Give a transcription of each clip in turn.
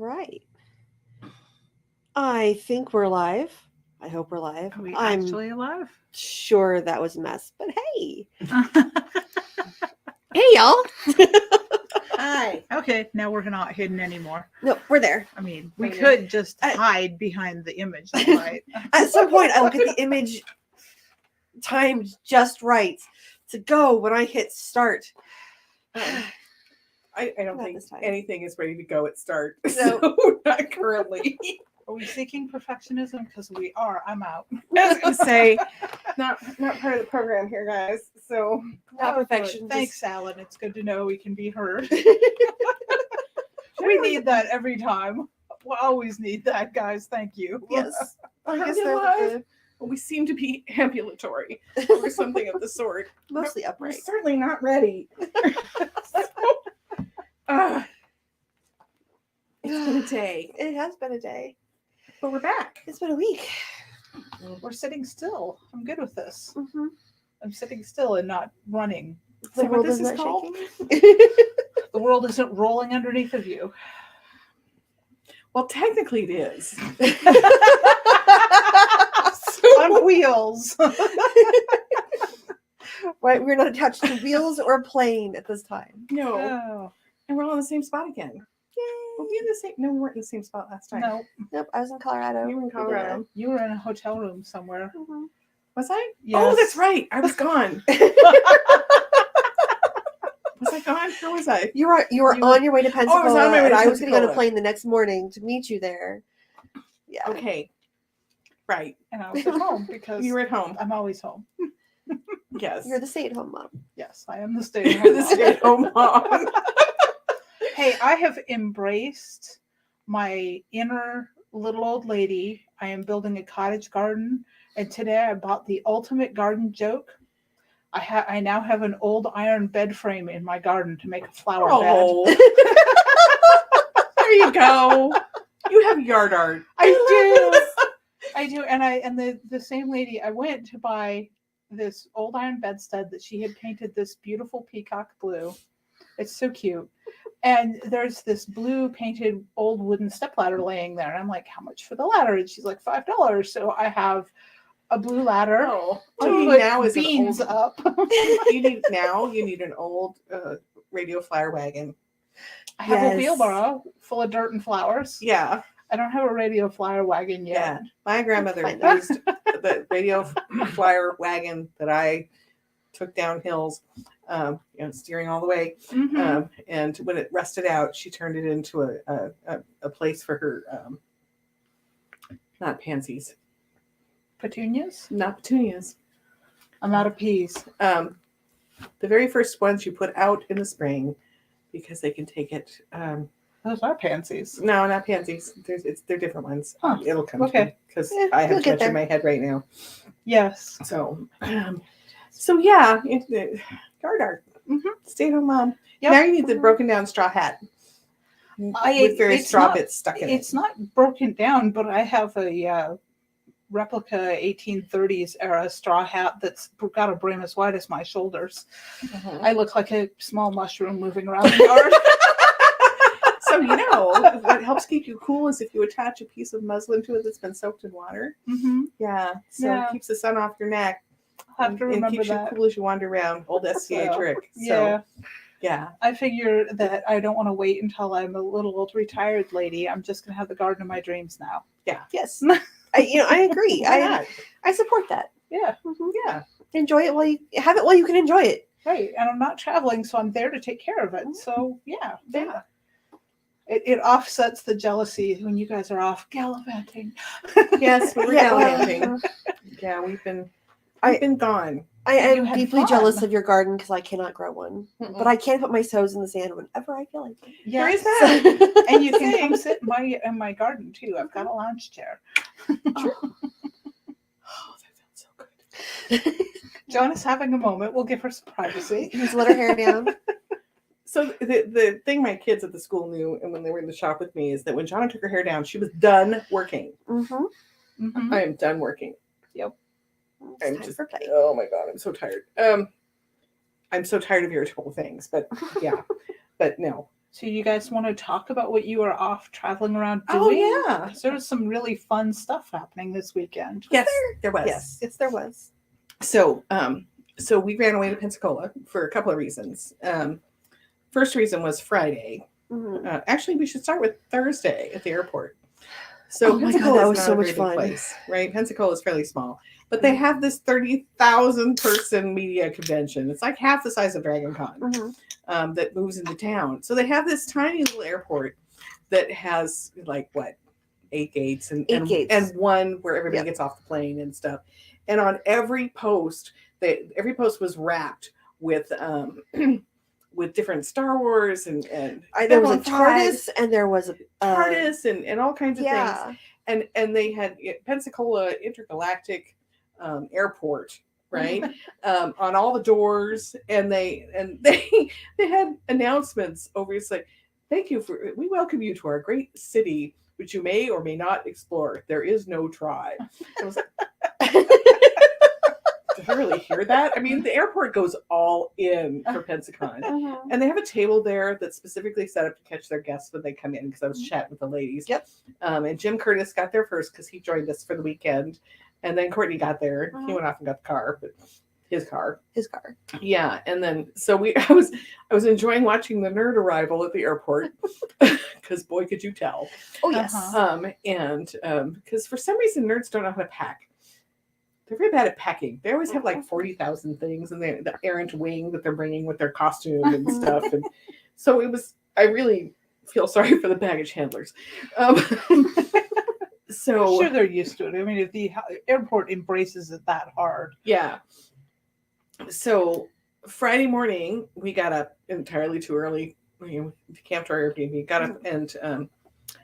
right. I think we're live. I hope we're live. Are we I'm actually alive? sure that was a mess, but hey. Hey, y'all. Hi. Okay, now we're not hidden anymore. No, we're there. I mean, we Okay. could just hide behind the image, right? At some point, I'll get the image timed just right to go when I hit start. I don't Not think this time. anything is ready to go at start. No. So not currently. Are we seeking perfectionism? Because we are. I'm out. I was gonna say not part of the program here, guys. So Not Oh, perfection. good. Thanks, Alan. It's good to know we can be heard. just- We need that every time. We'll always need that, guys. Thank you. Yes. I guess You that live? was good. we seem to be ambulatory or something of the sort. Mostly We're upright. certainly not ready. It's been a day, It has been a day. but we're back. It's been a week. We're sitting still. I'm good with this. Mm-hmm. I'm sitting still and not running. Is that what this is not called? shaking. The world isn't rolling underneath of you. Well, technically it is. On wheels. Right, we're not attached to wheels or a plane at this time. No. Oh, And we're all in the same spot again. Yay! Were we in the same? No, we weren't in the same spot last time. no. Nope, I was in Colorado. You were in We did that. Colorado. You were in a hotel room somewhere. Mhm. Was I? Yes. Oh, that's right. I was gone. Was I gone? Where was I? You were You on your way to Pensacola, I was on my way to and I was getting on a Pensacola. plane the next morning to meet you there. Yeah. Okay. Right. And I was at home because You were at home. I'm always home. Yes. You're the stay-at-home mom. Yes, I am the stay You're the stay-at-home mom. Hey, I have embraced my inner little old lady. I am building a cottage garden, and today I bought the ultimate garden joke. I now have an old iron bed frame in my garden to make a flower bed. Oh. There you go. You have yard art. I do, and the same lady, I went to buy this old iron bedstead that she had painted this beautiful peacock blue. It's so cute. And there's this blue painted old wooden stepladder laying there. And I'm like, how much for the ladder? And she's like, $5. So I have a blue ladder Oh. to All you put need now is beans an old. up. You need an old radio flyer wagon. I have Yes. a wheelbarrow full of dirt and flowers. Yeah. I don't have a radio flyer wagon yet. Yeah. My grandmother Find that. used the radio flyer wagon that I took down hills, steering all the way. Mhm. And when it rusted out, she turned it into a place for her, not pansies, Petunias? not petunias. I'm out of peas. The very first ones you put out in the spring because they can take it. Those are pansies. No, not pansies. They're different ones. Huh. It'll come Okay. because Yeah, I have you'll too get much in there. my head right now. Yes. So yeah, yard art. Mhm. Stay at home mom. Yep. Now you need the broken down straw hat with various it's straw not- bits stuck in It's it. not broken down, but I have a replica 1830s era straw hat that's got a brim as wide as my shoulders. Mhm. I look like a small mushroom moving around the yard. So what helps keep you cool is if you attach a piece of muslin to it that's been soaked in water. Mm-hmm. Yeah, so Yeah. it keeps the sun off your neck. I'll have to and remember keeps that. you cool as you wander around. Old SCA So, trick. Yeah. So yeah. I figure that I don't want to wait until I'm a little old retired lady. I'm just going to have the garden of my dreams now. Yes. I agree. Why not? I support that. Yeah. Mhm. Yeah. Enjoy it while you have it while you can enjoy it. Right. And I'm not traveling, so I'm there to take care of it. So, yeah. Yeah. It offsets the jealousy when you guys are off gallivanting. Yes, we were Yeah, gallivanting. Yeah, we've been gone. I You am had deeply fun. jealous of your garden because I cannot grow one. Mm-mm. But I can put my toes in the sand whenever I feel like it. There is Yes. that. And you can come sit in my garden too. I've got a lounge chair. Oh, that sounds so good. Jonna's having a moment. We'll give her some privacy. Just let her hair down. So the thing my kids at the school knew, and when they were in the shop with me, is that when Jonna took her hair down, she was done working. Mm-hmm. Mhm. I am done working. I'm Time just, for play. oh my god, I'm so tired. I'm so tired of irritable things, but yeah, but no. So you guys want to talk about what you are off traveling around doing? Oh yeah. 'Cause there was some really fun stuff happening this weekend. Yes, there was. Yes, there was. So so we ran away to Pensacola for a couple of reasons. First reason was Friday. Mhm. Actually, we should start with Thursday at the airport. So Oh my God, Pensacola that is was not so a much very big fun. place, right? Pensacola is fairly small, but they have this 30,000 person media convention. It's like half the size of Dragon Con. Mhm. That moves into town. So they have this tiny little airport that has like what, 8 gates and 8 gates. and one where everybody Yep. gets off the plane and stuff. And on every post, every post was wrapped with with different Star Wars and There was a Babylon 5, TARDIS and there was a TARDIS and all kinds of things. yeah. And they had Pensacola Intergalactic Airport, right? On all the doors, and they had announcements over. It's like, we welcome you to our great city, which you may or may not explore. There is no try. I was like, did I really hear that? I mean, the airport goes all in for Pensacon. Mhm. And they have a table there that's specifically set up to catch their guests when they come in, because I was chatting with the ladies. Yep. And Jim Curtis got there first because he joined us for the weekend. And then Kortnee got there. He Mhm. went off and got the car, but his car. Yeah. And then so I was enjoying watching the nerd arrival at the airport because boy could you tell. Oh yes. Uh-huh. And because for some reason nerds don't know how to pack. They're very bad at packing. They always have like 40,000 things, and the errant wing that they're bringing with their costume and stuff. And so I really feel sorry for the baggage handlers. So Sure, they're used to it. I mean, if the airport embraces it that hard. yeah. So Friday morning, we got up entirely too early. We camped our Airbnb, got up and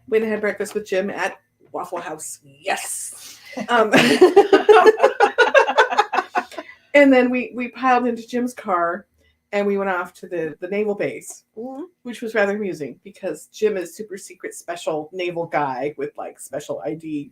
went and had breakfast with Jim at Waffle House. Yes. And then we piled into Jim's car and we went off to the naval base, Mhm. which was rather amusing because Jim is super secret special naval guy with like special ID.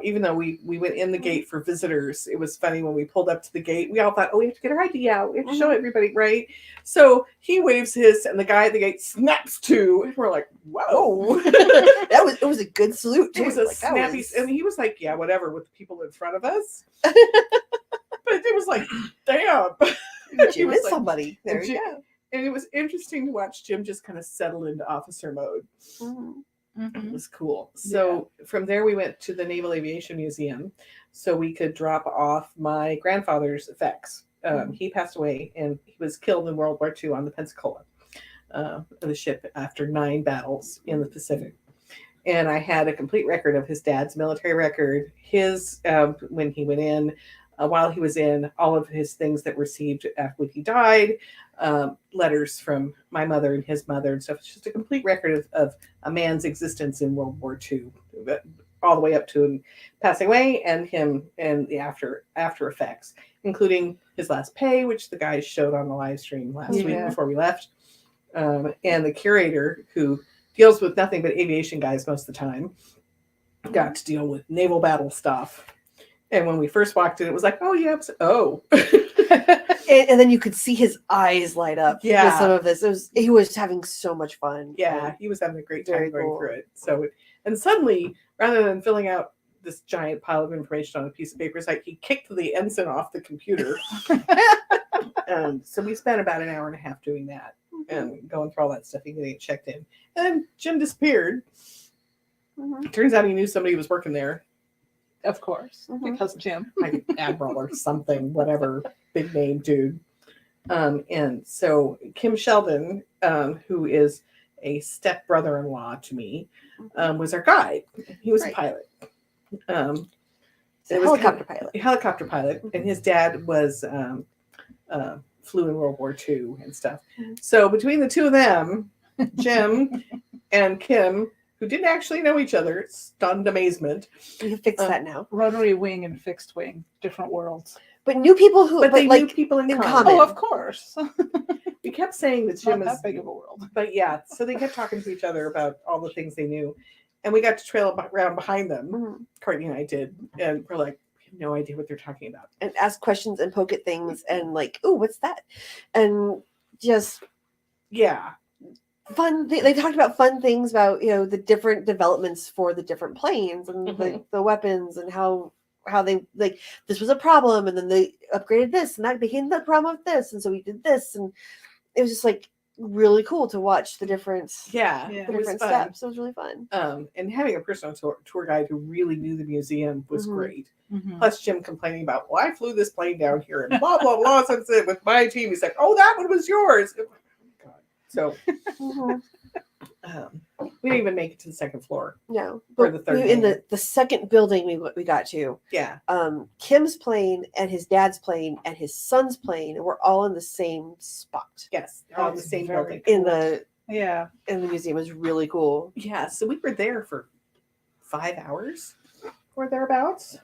Even though we went in the gate for visitors, it was funny when we pulled up to the gate. We all thought, oh, we have to get our ID out. We have to show everybody, right? So he waves his, and the guy at the gate snaps to. And we're like, whoa. It was a good salute too. It was a Like, that snappy, was- and he was like, yeah, whatever, with the people in front of us. But it was like, damn. Jim was is like- somebody. There you Jim- go. And it was interesting to watch Jim just kind of settle into officer mode. Mhm. It was cool. So from there, we went to the Naval Aviation Museum so we could drop off my grandfather's effects. He passed away and he was killed in World War II on the Pensacola, the ship, after 9 battles in the Pacific. And I had a complete record of his dad's military record, his when he went in, while he was in, all of his things that were received after he died, letters from my mother and his mother and stuff. It's just a complete record of a man's existence in World War II, all the way up to him passing away and him and the after effects, including his last pay, which the guys showed on the live stream last week before we left, and the curator, who deals with nothing but aviation guys most of the time, got to deal with naval battle stuff. And when we first walked in, it was like, oh, yeah. And then you could see his eyes light up with Yeah. some of this. He was having so much fun. Yeah, he was having a great time Very going cool. through it. So, and suddenly, rather than filling out this giant pile of information on a piece of paper, it's like he kicked the ensign off the computer. So we spent about an hour and a half doing that and going through all that stuff and getting it checked in. And then Jim disappeared. Mhm. Turns out he knew somebody was working there, Of course, Mhm. because Jim. like admiral or something, whatever, big name dude. And so Kim Sheldon, who is a step brother-in-law to me, was our guide. He was Right. a pilot. He's a It was helicopter pilot. a helicopter pilot, and his dad was flew in World War II and stuff. Mhm. So between the two of them, Jim and Kim, who didn't actually know each other, stunned amazement. We can fix that now. Rotary wing and fixed wing, different worlds. But new people who, But they like, knew people in in common. common. Oh, of course. We kept saying that It's not Jim that is big of a world. But yeah, so they kept talking to each other about all the things they knew. And we got to trail around behind them. Mhm. Courtney and I did. And we're like, we have no idea what they're talking about. And ask questions and poke at things and like, oh, what's that? And just Yeah. They talked about fun things about, the different developments for the different planes and the weapons and how they like this was a problem and then they upgraded this and that became the problem of this and so we did this and it was just like really cool to watch the different Yeah, Yeah. the it was different fun. steps. It was really fun. And having a personal tour guide who really knew the museum was Mhm. great. Mhm. Plus Jim complaining about, well, I flew this plane down here and blah blah blah. Since it with my team, he's like, oh, that one was yours. Oh, God. So Mhm. we didn't even make it to the second floor. No, Or but the third in hangar. the second building we got to, Yeah, Kim's plane and his dad's plane and his son's plane were all in the same spot yes, they're all in the That's same very building. in cool. the Yeah. museum. It was really cool. Yeah, so we were there for 5 hours or thereabouts.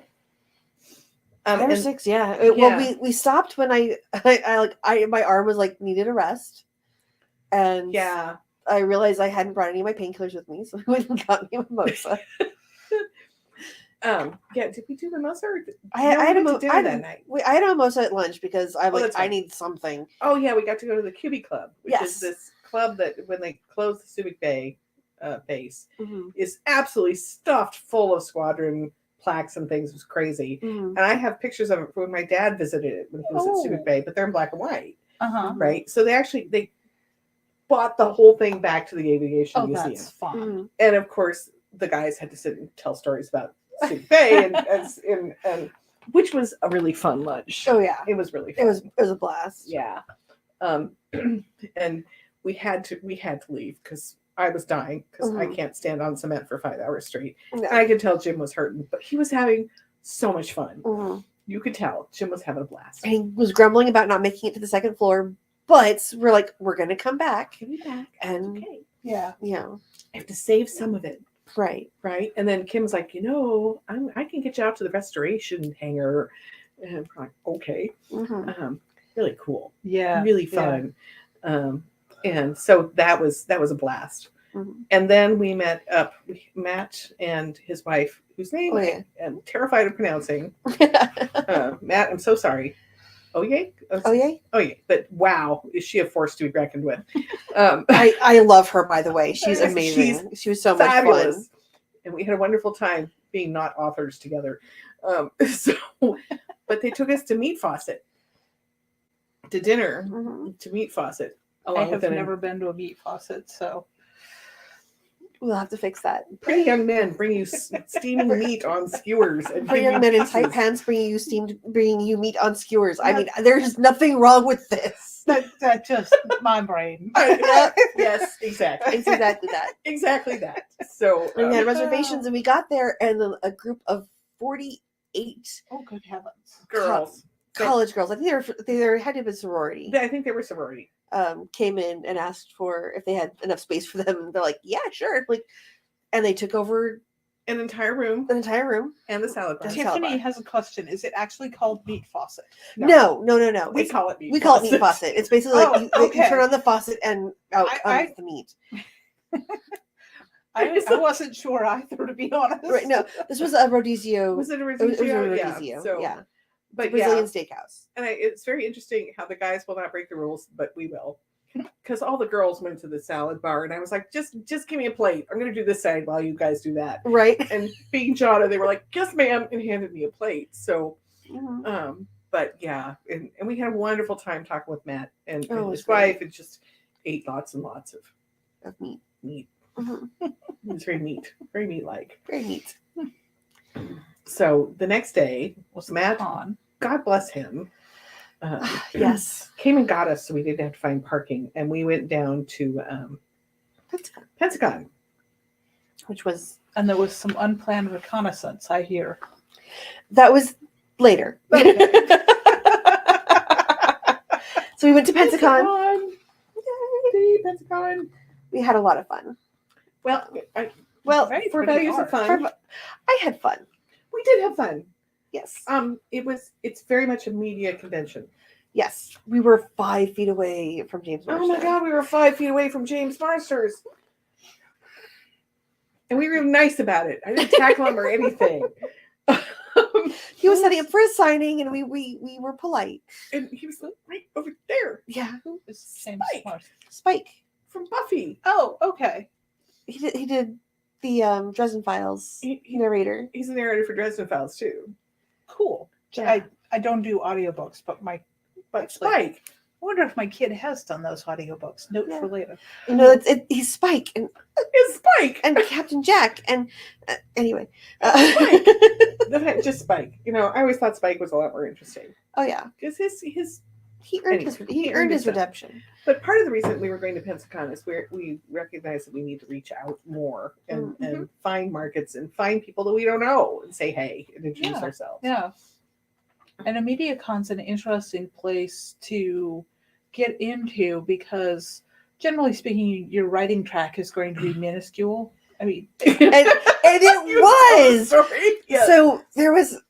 5 or and 6, yeah. yeah. Well, we stopped when I my arm was like needed a rest, and yeah, I realized I hadn't brought any of my painkillers with me, so I went and got me a mimosa. yeah. Did we do mimosa? Or I had we a went to dinner that night. I had a mimosa at lunch because I'm Oh, like that's I right. need something. Oh yeah, we got to go to the QB Club, which Yes. is this club that when they closed the Subic Bay base, Mm-hmm. is absolutely stuffed full of squadron plaques and things. It was crazy. Mm-hmm. And I have pictures of it from when my dad visited it when he was Oh. at Subic Bay, but they're in black and white, Uh-huh. right? So they bought the whole thing back to the aviation Oh, museum. that's fun. Mm-hmm. And of course, the guys had to sit and tell stories about Subic Bay, and which was a really fun lunch. Oh yeah, It was really fun. it was a blast. Yeah. And we had to leave because I was dying because I Mhm. can't stand on cement for 5 hours straight. No. And I could tell Jim was hurting, but he was having so much fun. Mhm. You could tell Jim was having a blast. And he was grumbling about not making it to the second floor, but we're like, we're gonna come back, Can we back? and Okay. Yeah. I have to save some of it. right. Right. And then Kim's like, I can get you out to the restoration hangar. And I'm like, okay. Mm-hmm. Really cool. Yeah. Really Yeah. fun. And so that was a blast. Mhm. And then we met up Matt and his wife, whose name Oh, yeah. I am terrified of pronouncing. Matt, I'm so sorry. Oh yay? Oh yeah, Oh yeah. But wow, is she a force to be reckoned with? I love her, by the way. She's She's amazing. She was so much fabulous. fun. And we had a wonderful time being not authors together. But they took us to Meat Faucet to dinner Mhm. to Meat Faucet. I Along have with never been to a meat faucet, so We'll have to fix that. pretty young men bring you steaming meat on skewers and For give young you men in tight pieces. pants bringing you meat on skewers. I mean, there's nothing wrong with this. that just my brain. Yes, exactly. It's exactly that. Exactly that. So And we had reservations, and we got there, and then a group of 48 Oh, good heavens. girls. college girls. I think they were had to be a sorority. I think they were sorority. Came in and asked for if they had enough space for them. They're like, yeah, sure. Like, and they took over An entire room an entire room. and the salad bar. Just- Tiffany Salad bar. has a question. Is it actually called meat faucet? No. We It's- call it meat. we call it meat faucet. It's basically like Oh, you okay. turn on the faucet and out I- comes the meat. I wasn't sure either, to be honest. Right? No, this was a rodizio. Was it a It was a rodizio? rodizio. So, Yeah, but Brazilian yeah, steakhouse. and it's very interesting how the guys will not break the rules, but we will. Because all the girls went to the salad bar, and I was like, just give me a plate. I'm going to do this side while you guys do that. Right. And being Jonna, they were like, yes, ma'am, and handed me a plate. So, Mhm. but yeah, and we had a wonderful time talking with Matt and Oh, it was his great. wife, and just ate lots and lots of Of meat. meat. Mhm. It was very meat-like. Very neat. So the next day, Was Matt, on. God bless him, Yes. came and got us so we didn't have to find parking, and we went down to Pensacon. Which was And there was some unplanned reconnaissance, I hear. that was later. So we went to Pensacon. Yay, Pensacon. We had a lot of fun. Well, Well, Right, for pretty values of hard. fun, I had fun. we did have fun. Yes. It's very much a media convention. Yes. We were 5 feet away from James Oh my Marshall. God, we were 5 feet away from James Marsters. And we were nice about it. I didn't tackle him or anything. He was setting up for his signing, and we were polite. And he was like, right over there. Yeah. Who is James Spike. Marston? Spike from Buffy. Oh, okay. He did the Dresden Files He- narrator. He's a narrator for Dresden Files too. Cool. Yeah. I don't do audiobooks, but Spike. I wonder if my kid has done those audiobooks. Note Yeah. for later. You know, he's Spike It's Spike. and Captain Jack and anyway. Spike. Just Spike. You know, I always thought Spike was a lot more interesting Oh yeah, because his. he earned Anyway, he earned his stuff. redemption. But part of the reason we were going to Pensacon is we recognize that we need to reach out more and find markets and find people that we don't know and say hey and introduce Yeah. ourselves. Yeah. And a MediaCon's an interesting place to get into because, generally speaking, your writing track is going to be minuscule. I mean, And it was. Sorry. Yes. So there was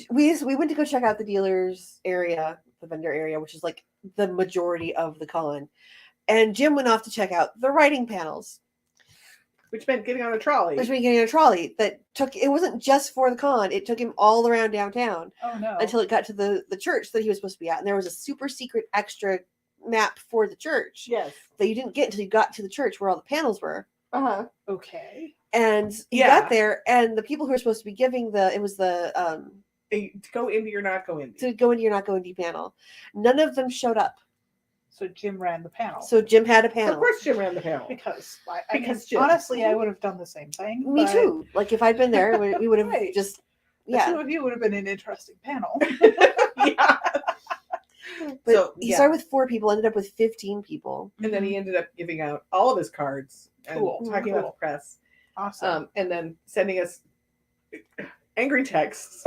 we went to go check out the dealers area, the vendor area, which is like the majority of the con. And Jim went off to check out the writing panels. Which meant getting on a trolley. Which meant getting a trolley that it wasn't just for the con, it took him all around downtown oh no. until it got to the church that he was supposed to be at. And there was a super secret extra map for the church Yes. that you didn't get until you got to the church where all the panels were. Uh-huh. Okay. And you Yeah. got there, and the people who were supposed to be giving To go indie or not go indie. to go into your not go indie panel, none of them showed up. So Jim ran the panel. So Jim had a panel. Of course Jim ran the panel. because Because Jim. honestly, I would have done the same thing. Me but too. Like if I'd been there, we would have Right. just The two yeah. of you would have been an interesting panel. Yeah. But So, he yeah. started with 4 people, ended up with 15 people. And then he ended up giving out all of his cards and Cool. talking about Cool. the press. Awesome. And then sending us angry texts.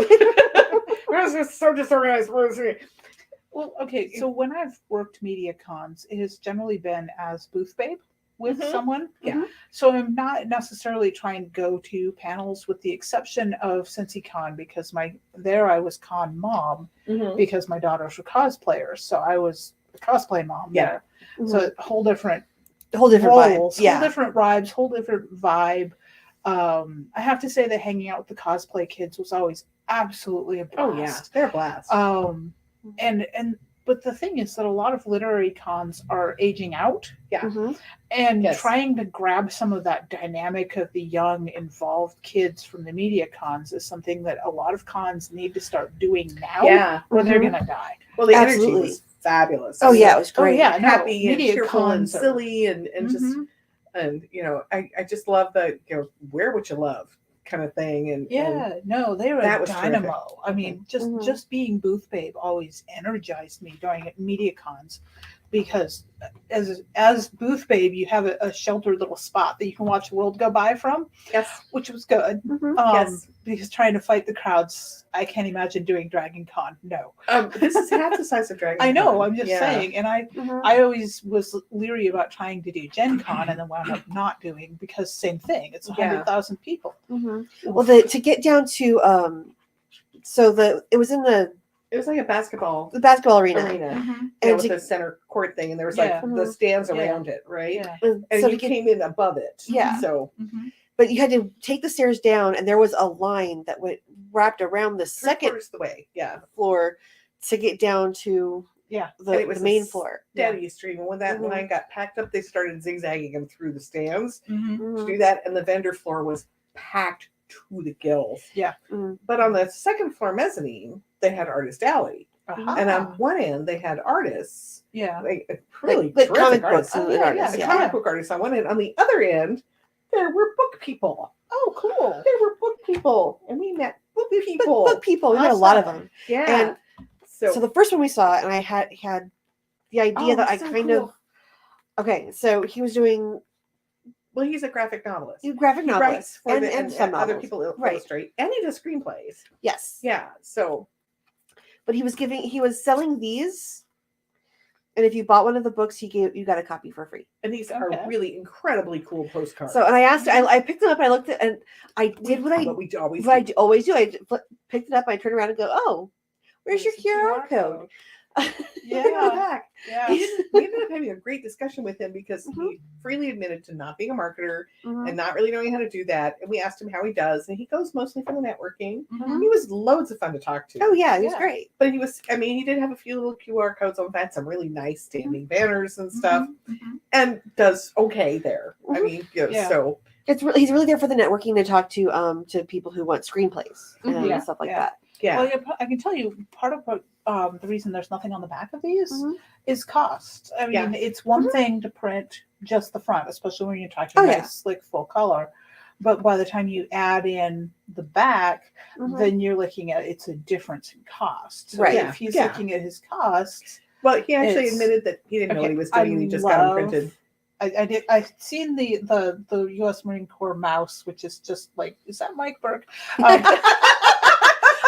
We're just so disorganized. Well, okay. So when I've worked media cons, it has generally been as booth babe with Mhm. someone. Yeah. So I'm not necessarily trying to go to panels, with the exception of Pensacon, because I was con mom because my daughters were cosplayers. So I was a cosplay mom. Yeah. There. So a whole different whole different roles, vibe. Yeah. whole different vibes, whole different vibe. I have to say that hanging out with the cosplay kids was always absolutely a Oh, yeah. blast. They're a blast. But the thing is that a lot of literary cons are aging out, Mhm. and Yes. trying to grab some of that dynamic of the young involved kids from the media cons is something that a lot of cons need to start doing now, yeah. or they're Mhm. gonna die. Well, the energy Absolutely. was fabulous. Oh yeah, it was Oh great. yeah, no, Happy and media cheerful and cons are- silly and just Mhm. and I just love the wear what you love kind of thing and Yeah, no, they were that a was dynamo. I mean, Mhm. just being booth babe always energized me during media cons, because as booth babe, you have a sheltered little spot that you can watch the world go by from, yes which was good. Mhm. Yes. Because trying to fight the crowds, I can't imagine doing Dragon Con. No, this is half the size of Dragon I know. Con. I'm just Yeah. saying, and Mhm. I always was leery about trying to do Gen Con, and then wound up not doing, because same thing. It's 100,000 people. Mhm. Well, to get down to it was in the It was like a basketball basketball arena. Mhm. And with to- the center court thing, and there was Yeah. like the stands Yeah. around it, right? Yeah. And so you to get, came in above it. Yeah. So Mhm. but you had to take the stairs down, and there was a line that went wrapped around the second 3/4 the way. Yeah. floor to get down to Yeah. And the it was main a floor. Steady stream. And when that Mhm. line got packed up, they started zigzagging them through the stands Mhm. to Mhm. do that. And the vendor floor was packed to the gills. Mhm. But on the second floor mezzanine, they had Artist Alley. Aha. And on one end, they had artists, yeah. like really Like terrific comic artists. books and Oh, yeah, artists. The Yeah. comic book artists on one end. On the other end, there were book people. Oh, cool. There were book people, and we met book people. Book people, we had a lot of them. Yeah. So the first one we saw, and I had the idea Oh, that I so kind cool. of okay. So he was doing well, he's a graphic novelist. graphic He novels writes for and some other novels. people Right. illustrate, and he does screenplays. Yes. Yeah. So But he was selling these, and if you bought one of the books, you got a copy for free. and these Okay. are really incredibly cool postcards. So, and I asked, I picked them up, and I looked at, and I did what I always always do. I picked it up, and I turned around and go, "Oh, where's your the QR code?" Bring him Yeah. back. Yeah. We ended up having a great discussion with him because Mhm. he freely admitted to not being a marketer Mhm. and not really knowing how to do that. And we asked him how he does, and he goes mostly for the networking. Mhm. He was loads of fun to talk to. Oh yeah, he was Yeah. great. But he did have a few little QR codes on that, some really nice standing banners and stuff, Mhm. and does okay there. I Mhm. mean, Yeah. so He's really there for the networking to talk to people who want screenplays and Yeah, stuff like yeah. that. yeah. Well, I can tell you part of what the reason there's nothing on the back of these Mhm. is cost. I mean, Yeah. it's one thing to print just the front, especially when you're talking Oh, nice, yeah. slick, full color. But by the time you add in the back, Mhm. then you're looking at it's a difference in cost. So Right. Yeah, if he's yeah. looking at his costs, Well, he actually It's- admitted that he didn't know what okay, he was doing, and he just got them printed. I've seen the U.S. Marine Corps mouse, which is just like, is that Mike Burke?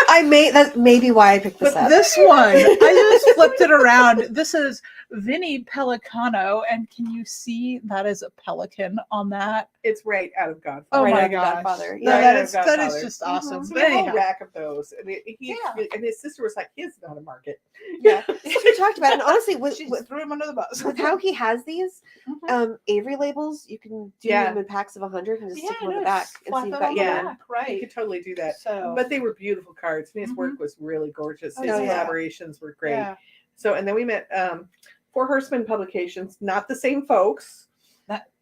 That may be why I picked this But up. this one, I just flipped it around. This is Vinny Pelicano, and can you see that is a pelican on that? It's right out of Godfather. Oh Right my out of gosh, Godfather. No, Yeah. that Right is out of that is Godfather. just awesome. So But we have a whole anyhow, rack of those, and Yeah. and his sister was like, "He's not a market." Yeah, that's what we talked about. And honestly, she with threw him under the bus. how he has these Mhm. Avery labels, you can do Yeah. them in packs of 100 and just stick them on no, the back and slap see you've that got on your the Yeah. name. back, You right? could totally do that. So, But they were beautiful cards, and his Mhm. work was really gorgeous. His Oh, yeah. collaborations were great. yeah, So, and then we met Four Horsemen Publications, not the same folks,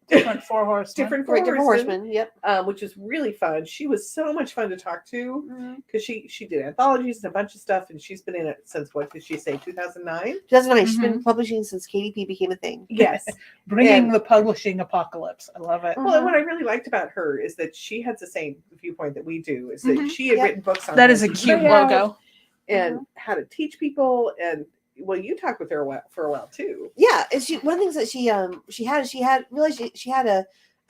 different four horsemen. different Four Right, different Horsemen, horsemen. Yep. which was really fun. She was so much fun to talk to Mhm. because she did anthologies and a bunch of stuff, and she's been in it since, what did she say, 2009? 2009. She's been publishing since KDP became a thing. Yes. Bringing And- the publishing apocalypse. I love it. Mhm. Well, and what I really liked about her is that she had the same viewpoint that we do. Is that Mhm. she had Yep. written books on That is a how to cute lay out logo. and how to teach people. And well, you talked with her for a while too. Yeah, and one of the things that she had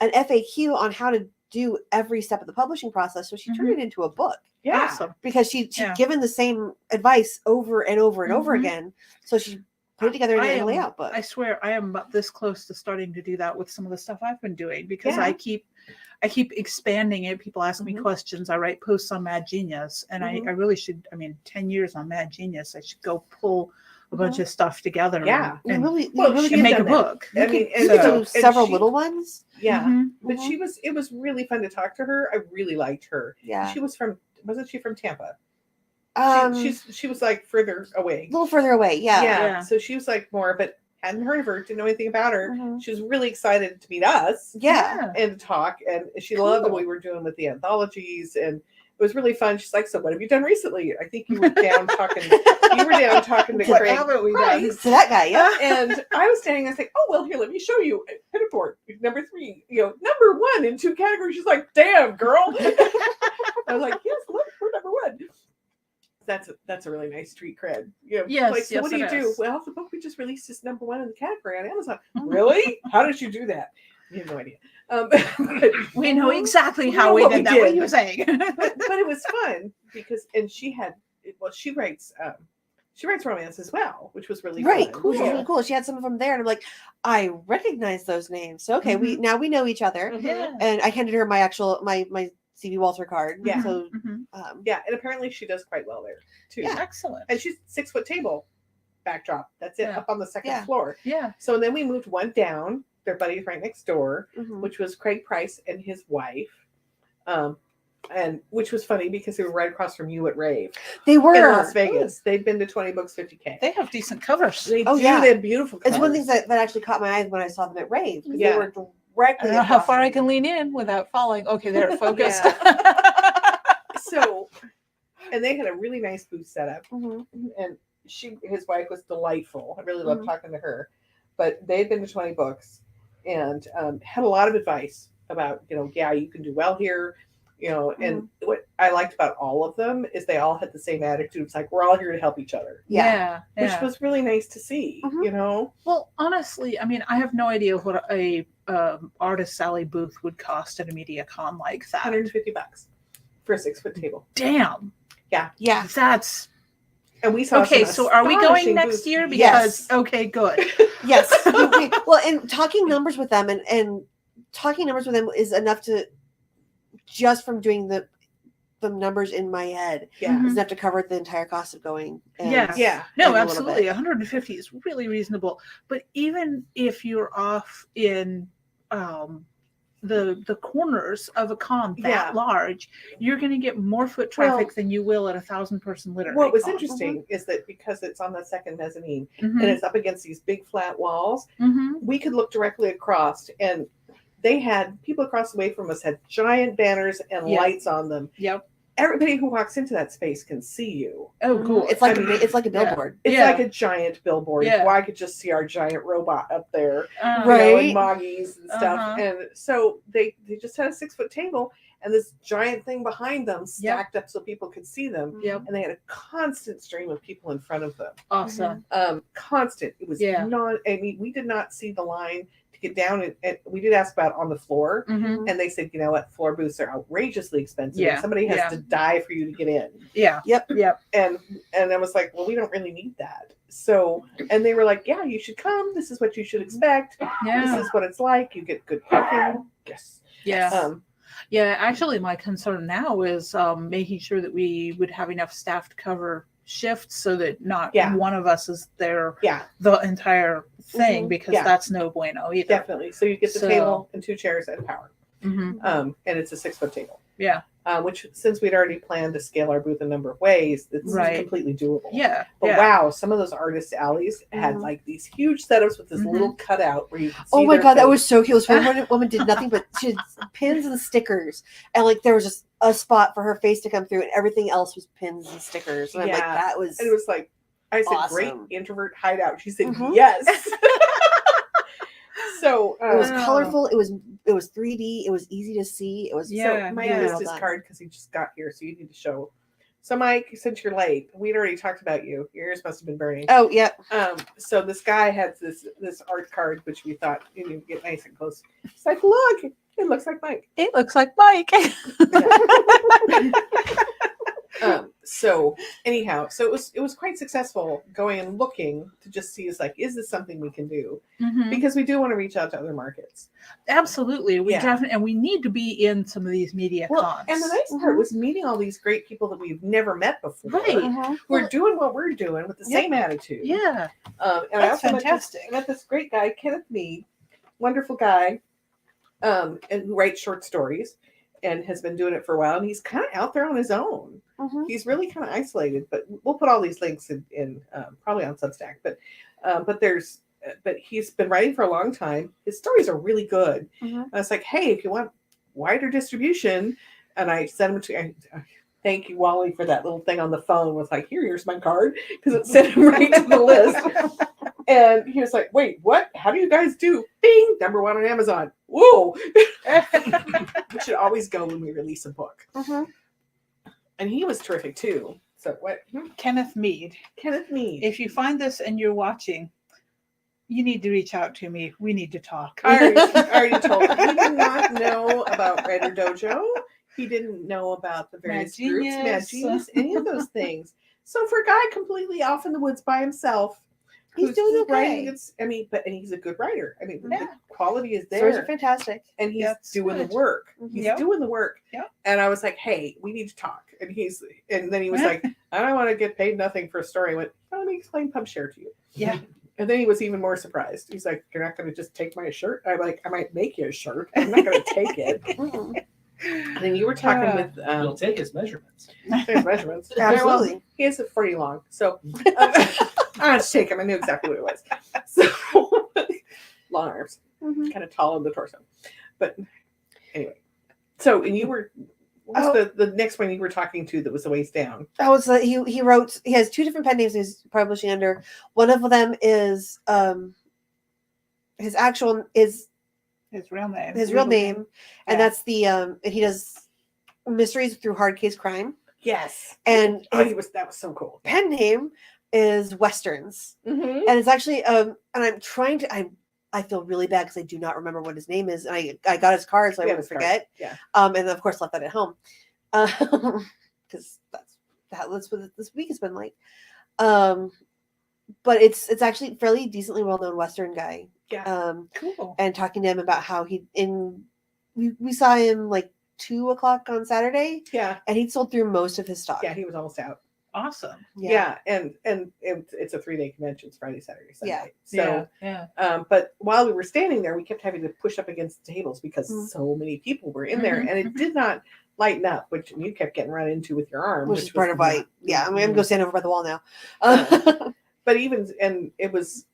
an FAQ on how to do every step of the publishing process, so she turned it into a book Yeah. Awesome. because she'd Yeah. given the same advice over and over and over Mhm. again. So she put it together in a layout book. I swear I am about this close to starting to do that with some of the stuff I've been doing because Yeah. I keep expanding it. People ask me Mhm. questions. I write posts on Mad Genius, and Mhm. I really should. I mean, 10 years on Mad Genius, I should go pull a bunch Mhm. of stuff together. Yeah. You and, really Well, really she and could had make a done that. book. I mean, and you could so- do and several she- little ones. Yeah. Mhm. But Mhm. it was really fun to talk to her. I really liked her. Yeah. She was wasn't she from Tampa? A She was like further away. little further away. Yeah. Yeah. So she was like more, but hadn't heard of her, didn't know anything about her. Mhm. She was really excited to meet us Yeah. and to talk. And she loved what Cool. we were doing with the anthologies. And it was really fun. She's like, "So what have you done recently?" I think you were down talking. You were down talking to What Craig. haven't we done? Price. So that guy, yeah. And I was standing there saying, "Oh, well, here, let me show you. Pivot board, number 3, number 1 in 2 categories." She's like, "Damn, girl." I was like, "Yes, look, we're number 1." That's a really nice street cred. Yes, Like, so yes, what do it you do? is. Well, the book we just released is number 1 in the category on Amazon. Really? How did you do that? You have no idea. But We know exactly how We we know what did we that. What are did. you saying? it was fun because, and she writes romance as well, which was really Right. fun. Which was Yeah. really cool. She had some of them there, and I'm like, I recognize those names. So okay, we know each other. Mhm. Yeah. And I handed her my actual my C.B. Walter card. Yeah. So Mhm. Yeah, and apparently she does quite well there too. Yeah. Excellent. And she's 6-foot table backdrop. That's it, Yeah. up on the second Yeah. floor. Yeah. So then we moved one down. Their buddies right next door, mhm. which was Craig Price and his wife. And which was funny because they were right across from you at Rave They in were. Las Vegas. They'd been to 20 books 50K. They have decent covers. They Oh, do. yeah. They have beautiful It's one covers. thing that actually caught my eye when I saw them at Rave. Because Yeah. they were I directly don't know how across far from I me. can lean in without falling. Okay, there, focused. So, and they had a really nice booth set up. Mhm. And his wife was delightful. I really loved Mhm. talking to her. But they had been to 20 books and had a lot of advice about, yeah, you can do well here, and what I liked about all of them is they all had the same attitude. It's like, we're all here to help each other, Yeah. which was really nice to see, Mhm. Well, honestly, I mean, I have no idea what a artist Sally booth would cost at a MediaCon like that. $150 for a 6-foot table. Damn, Yeah. that's And we saw okay. some So, are we going astonishing next booths. year? Because Yes. okay, good. Yes. Okay. Well, and talking numbers with them and talking numbers with them is enough to just from doing the numbers in my head. Yeah. Mhm. It's enough to cover the entire cost of going. And, Yeah. No, and a little absolutely. bit. 150 is really reasonable. But even if you're off in the corners of a con that Yeah. large, you're going to get more foot traffic than you will at 1,000-person literary What was con. interesting is that because it's on the second mezzanine Mhm. and it's up against these big flat walls, Mhm. we could look directly across, and they had people across the way from us had giant banners and Yeah. lights on them. Yep. Everybody who walks into that space can see you. Oh, cool. It's like I mean, it's like a yeah. billboard. It's Yeah. like a giant billboard. Yeah. Well, I could just see our giant robot up there, Uh, you know, Right. and Moggies and stuff. Uh-huh. And so they just had a 6-foot table and this giant thing behind them stacked up so people could see them. Yep. And they had a constant stream of people in front of them. Awesome. Constant. It was Yeah. we did not see the line to get down, and we did ask about on the floor, Mhm. and they said, you know what, floor booths are outrageously expensive. Yeah. And somebody has Yeah. to die for you to get in. Yeah. Yep. Yep. And I was like, well, we don't really need that. So, and they were like, yeah, you should come. This is what you should expect. Yeah. This is what it's like. You get good parking. Yes. Yeah. Yeah. Actually, my concern now is making sure that we would have enough staff to cover shifts so that not Yeah. one of us is there Yeah, the entire thing, Mhm. because Yeah. that's no bueno either. definitely. So you get the So- table and 2 chairs and power. Mhm. And it's a 6-foot table. Yeah. Which, since we'd already planned to scale our booth a number of ways, it's Right. completely doable. Yeah. But yeah. wow, some of those artist alleys had Mhm. like these huge setups with this Mhm. little cutout where you could see Oh my their god, that face. was so cute. It was one woman did nothing but she had pins and stickers, and like there was just a spot for her face to come through, and everything else was pins and stickers. And I'm like, Yeah. that was. And it was like, I said, great Awesome. introvert hideout. She said, Mhm. yes. So It was Oh. colorful. It was 3D. It was easy to see. It was Yeah. so Mike yeah. missed well his done. card because he just got here, so you need to show. So Mike, since you're late, we'd already talked about you. Your ears must have been burning. Oh yeah. So this guy has this art card, which we thought you need to get nice and close. It's like, look, it looks like Mike. It looks like Mike. So anyhow, so it was quite successful going and looking to just see is this something we can do? Mhm. Because we do want to reach out to other markets. Absolutely. We Yeah. definitely, and we need to be in some of these media Well, cons. and the nice part was meeting all these great people that we've never met before. Right. We're doing what we're doing with the Yep. same attitude. Yeah. And That's I also fantastic. met this great guy, Kenneth Mead, wonderful guy, and who writes short stories and has been doing it for a while. And he's kind of out there on his own. Mhm. He's really kind of isolated, but we'll put all these links in probably on Substack. But he's been writing for a long time. His stories are really good. Mhm. And I was like, hey, if you want wider distribution, and I sent him to. Thank you, Wally, for that little thing on the phone. Was like, here's my card, because it sent him right to the list. And he was like, wait, what? How do you guys do? Bing, #1 on Amazon. Whoa. We should always go when we release a book. Mhm. And he was terrific too. So what? Kenneth Mead. Kenneth Mead. If you find this and you're watching, you need to reach out to me. We need to talk. I already told him. He did not know about Writer Dojo. He didn't know about the various Mad groups, Genius. Mad Genius, any of those things. So for a guy completely off in the woods by himself, He's who's doing okay. writing, and he's a good writer. I mean, Yeah. the quality is Stories there. are fantastic. And he's That's doing good. the work. Mhm. He's Yep. doing the work. Yep. And I was like, hey, we need to talk. And then he was like, I don't want to get paid nothing for a story. I went, oh, let me explain PubShare to you. Yeah. And then he was even more surprised. He's like, you're not going to just take my shirt? I'm like, I might make you a shirt. I'm not going to take it. Mhm. And then you were talking with You'll take his measurements. his measurements. Very well. Absolutely. He is a 40 long. So I had to take him. I knew exactly what it was. So long arms, Mhm. kind of tall in the torso. But anyway. So, and you were, what was the next one you were talking to that was a ways down? That was he wrote. He has 2 different pen names he's publishing under. One of them is his actual is His real name. his real name, and Yeah. that's the and he does mysteries through hard case crime, Yes. and Oh, his that was so cool. pen name is Westerns, Mm-hmm. and it's actually and I'm trying to I feel really bad because I do not remember what his name is, and I got his card so I wouldn't forget. Yeah. And of course left that at home, because that's what this week has been like. But it's actually fairly decently well known Western guy. Yeah. Cool. And talking to him about how we saw him like 2:00 on Saturday, Yeah. and he'd sold through most of his stock. Yeah, he was almost out. Awesome. Yeah, and it's a 3-day convention. It's Friday, Saturday, Sunday. Yeah. So, Yeah. but while we were standing there, we kept having to push up against the tables because so many people were in there, Mhm, and it did not lighten up, which you kept getting run into with your arm, which is part of why. Yeah, I'm gonna go stand over by the wall now. But even and it was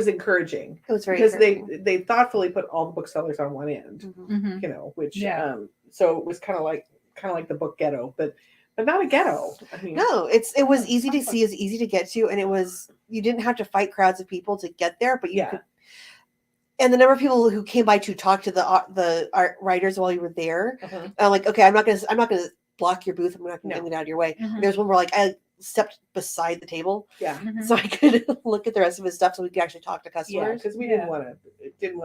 encouraging It was very because encouraging. they thoughtfully put all the booksellers on one end, Mhm. you know, which Yeah. so it was kind of like the book ghetto, but not a ghetto. I mean, No, it was Oh, easy to see, is easy to get to, and it was, you didn't have to fight crowds of people to get there, but you Yeah. could. And the number of people who came by to talk to the art writers while you were there, I'm like, okay, I'm not gonna block your booth. I'm not gonna get out of your way. Mhm. There's one where like I stepped beside the table yeah. Mhm. so I could look at the rest of his stuff, so we could actually talk to Yeah, customers. because we didn't want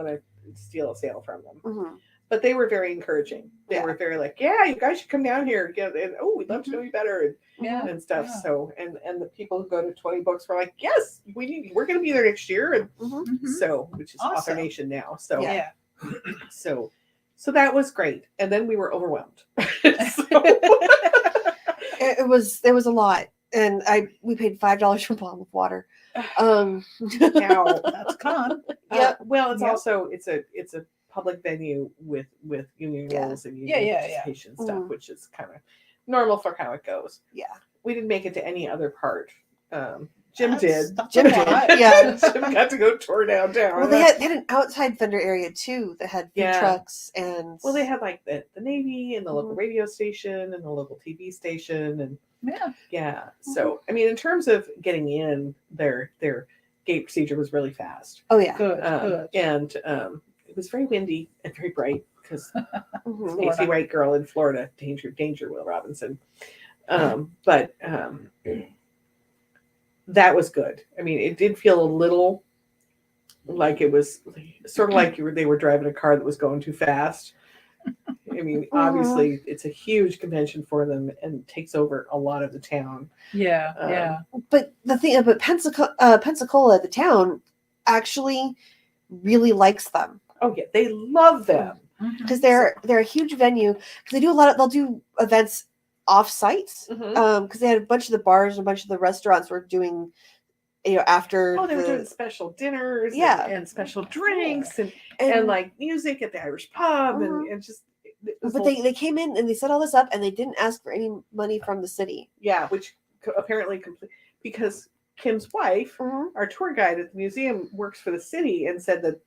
to steal a sale from them, Mhm. but they were very encouraging. They Yeah. were very like, yeah, you guys should come down here and oh, we'd love to know you better Yeah. and stuff. Yeah. So and the people who go to 20 books were like, yes, we're going to be there next year, and Mhm. Mhm. so which is Author Awesome. Nation now. So Yeah. so that was great, and then we were overwhelmed. So, It was a lot, and we paid $5 for a bottle of water. now That's con. Yep. well, it's Yep. also it's a public venue with union Yeah. rules and Yeah, union yeah, yeah. participation stuff, Mhm. which is kind of normal for how it goes. Yeah. We didn't make it to any other part. Jim That's did. Jim a did. lot. Yeah. Jim got to go tour downtown. Well, they had an outside vendor area too that had food Yeah. trucks and. Well, they had like the Navy and the local Mhm. radio station and the local TV station and Yeah. yeah. So I mean, in terms of getting in, their gate procedure was really fast. Oh yeah. Good. Good. And it was very windy and very bright because Mhm. Stacey Florida. White Girl in Florida, danger, Will Robinson. But that was good. I mean, it did feel a little like it was sort of like they were driving a car that was going too fast. I mean, obviously, it's a huge convention for them and takes over a lot of the town. Yeah. Yeah. But the thing about Pensacola, the town, actually really likes them Oh yeah, they love them. Mhm. because they're a huge venue. Because they do they'll do events off site. Mhm. Because they had a bunch of the bars and a bunch of the restaurants were doing, after. Oh, they were doing special dinners, Yeah. and special drinks, and like music at the Irish pub, and just. But they came in and they set all this up, and they didn't ask for any money from the city. Yeah, which apparently because Kim's wife, our tour guide at the museum, works for the city and said that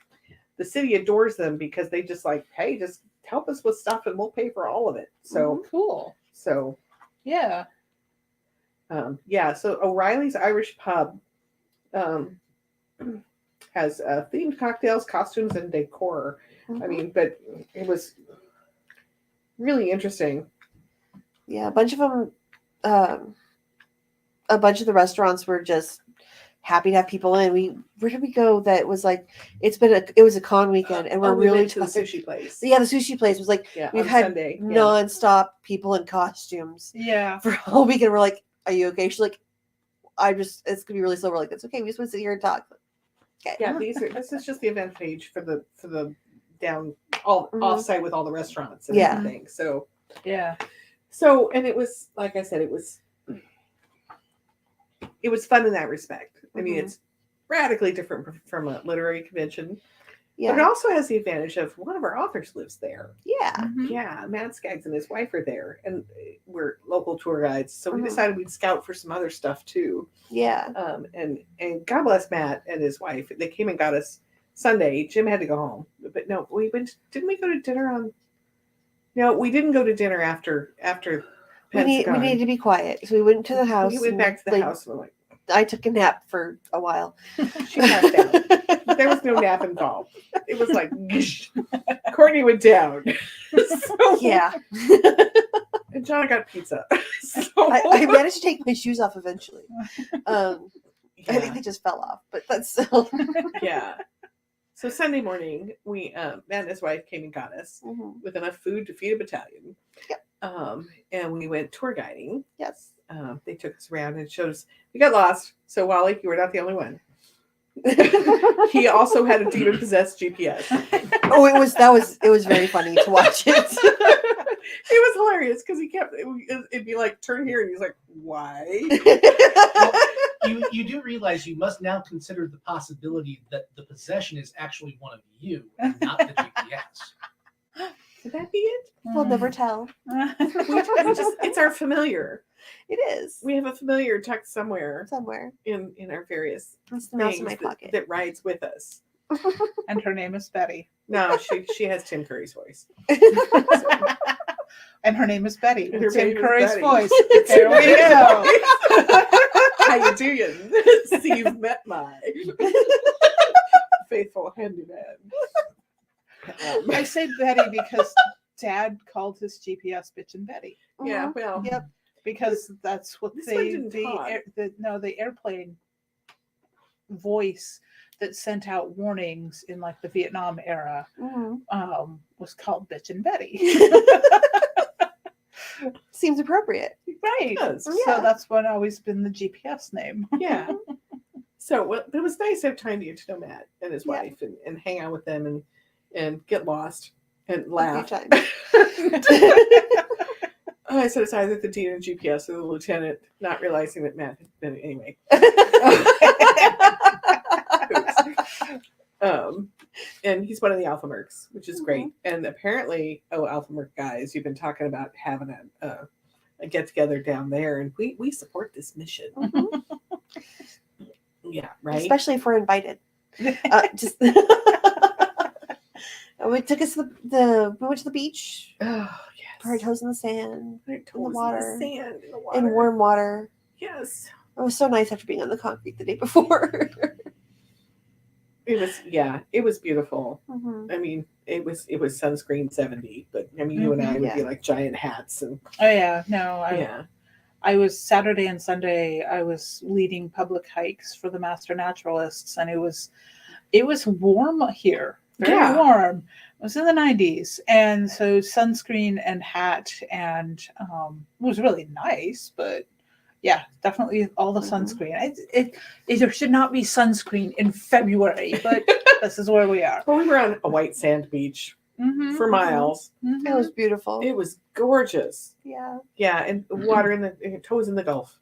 the city adores them because they just like, hey, just help us with stuff and we'll pay for all of it. So Cool. So Yeah. yeah. So O'Reilly's Irish Pub has themed cocktails, costumes, and decor. I mean, but it was really interesting. Yeah, a bunch of them. A bunch of the restaurants were just happy to have people in. Where did we go? That was like it was a con weekend, and we're we really went to the sushi place. Yeah, the sushi place was like Yeah, we've on had Sunday. Yeah. nonstop people in costumes Yeah. for a whole weekend. We're like, "Are you okay?" She's like, it's gonna be really slow. We're like, "It's okay. We just want to sit here and talk." Okay. Yeah, this is just the event page for the down all offsite with all the restaurants and Yeah. everything. So Yeah. and it was like I said, it was fun in that respect. I mean, it's radically different from a literary convention. Yeah. But it also has the advantage of one of our authors lives there. Yeah. Mhm. Yeah, Matt Skaggs and his wife are there, and we're local tour guides. So we decided we'd scout for some other stuff too. Yeah. And God bless Matt and his wife. They came and got us Sunday. Jim had to go home, but no, we went. Didn't we go to dinner on? No, we didn't go to dinner after. We Pensacon. needed to be quiet, so we went to the house. We went back to the house. And we're like, I took a nap for a while. she passed out. There was no nap involved. It was like, Kortnee went down. So, Yeah. and Jonna got pizza. So, I managed to take my shoes off eventually. I think yeah. they just fell off, but that's still. Yeah. So Sunday morning, we Matt and his wife came and got us with enough food to feed a battalion. Yep. And we went tour guiding. Yes. They took us around and showed us. We got lost. So Wally, you were not the only one. He also had a demon possessed GPS. Oh, it was very funny to watch it. It was hilarious because it'd be like, turn here, and he's like, why? You do realize you must now consider the possibility that the possession is actually one of you and not the GPS. Could that be it? We'll never tell. It's our familiar. It is We have a familiar tucked somewhere somewhere. in our various It's the mouse in things my pocket. that rides with us. And her name is Betty. No, she has Tim Curry's voice. And her name is Betty. And With her Tim name is Curry's Betty. voice. There we go. How you doing? See, you've met my faithful handyman. I say Betty because Dad called his GPS Bitchin' Betty. Yeah, well, Yep. Because that's what This one didn't talk. the airplane voice that sent out warnings in like the Vietnam era Mhm. was called Bitchin' Betty. Seems appropriate. Right. It does. So Yeah. that's what always been the GPS name. yeah. So, but it was nice to have time to get to know Matt and his Yeah. wife and hang out with them and get lost and Every laugh. time. I said it's either the dean and GPS or the lieutenant, not realizing that Matt had been anyway. And he's one of the Alpha Mercs, which is great. And apparently, Alpha Merc guys, you've been talking about having a get together down there, and we support this mission. Mhm. Yeah, right. Especially if we're invited. Just we took us to we went to the beach, Oh put our yes. toes in the sand, Our toes in the water, in the sand, in the water. in warm water. Yes. It was so nice after being on the concrete the day before. It was beautiful. Mhm. I mean, it was sunscreen 70, but I mean, you and I would be Yeah. like giant hats and Oh yeah, no, yeah. I was Saturday and Sunday. I was leading public hikes for the Master Naturalists, and it was warm here, very Yeah. warm. It was in the 90s, and so sunscreen and hat, and it was really nice. But yeah, definitely all the sunscreen. There should not be sunscreen in February, but this is where we are. Well, we were on a white sand beach Mhm, for miles. mhm. It was beautiful. It was gorgeous. Yeah. Yeah, and water in the toes in the Gulf.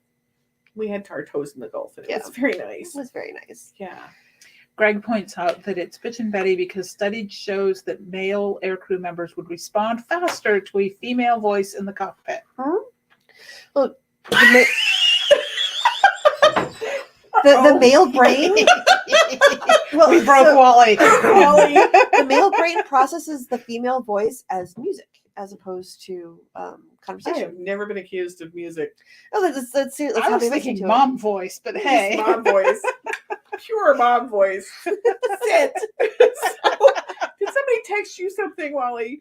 We had our toes in the Gulf, and it was very It nice. was very nice. Yeah. Greg points out that it's Bitchin' Betty because studies shows that male aircrew members would respond faster to a female voice in the cockpit. Look, the male brain. Well, We broke so Wally. the male brain processes the female voice as music, as opposed to I conversation. have never been accused of music. Oh, let's see. Let's I have was a listen thinking to mom voice, but Just hey. mom voice. Pure mom voice. Sit. Did somebody text you something, Wally?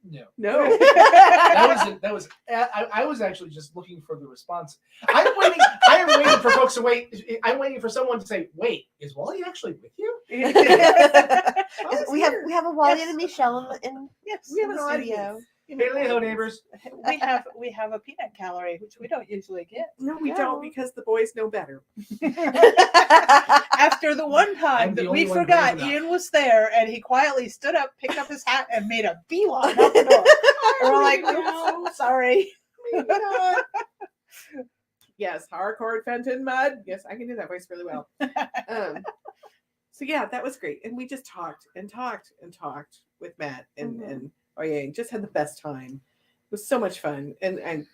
No. No. That was. I was actually just looking for the response. I am waiting for folks to wait. I'm waiting for someone to say, "Wait, is Wally actually with you?" it. We have a Wally Yes. and a Michelle in Yes, We have in an the studio. audience. Hello, neighbors. we have a peanut gallery, which we don't usually get. No, we No. don't, because the boys know better. After the one time I'm the that only we one forgot brave enough. Ian was there, and he quietly stood up, picked up his hat, and made a beeline out the door. And we're like, no, sorry. Maybe not. Yes, hardcore Fenton Mud. Yes, I can do that voice really well. So yeah, that was great. And we just talked and talked and talked with Matt and just had the best time. It was so much fun. And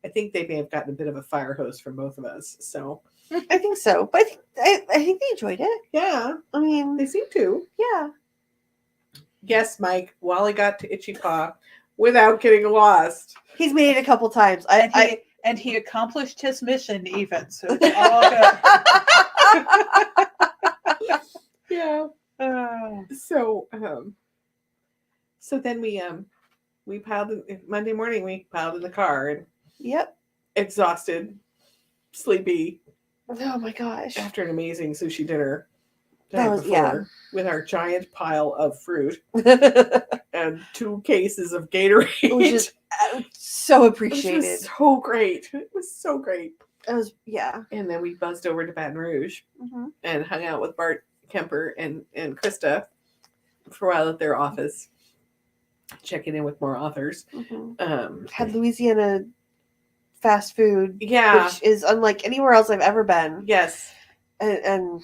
I think they may have gotten a bit of a fire hose from both of us. So I think so, but I think they enjoyed it. yeah, I mean, they seem to. yeah. Yes, Mike, Wally got to Itchy Paw without getting lost. He's made it a couple times. And he accomplished his mission even, so it's all good. Yeah. So then we piled in Monday morning. We piled in the car and Yep. exhausted, sleepy Oh my gosh. after an amazing sushi dinner the That night was- before, yeah. with our giant pile of fruit Which and 2 cases of Gatorade. is so Which appreciated. was so great. It was so great. It was, yeah. And then we buzzed over to Baton Rouge Mm-hmm. and hung out with Bart Kemper and Krista for a while at their office, checking in with more authors. Mm-hmm. Had Louisiana fast food, Yeah. which is unlike anywhere else I've ever been. Yes. And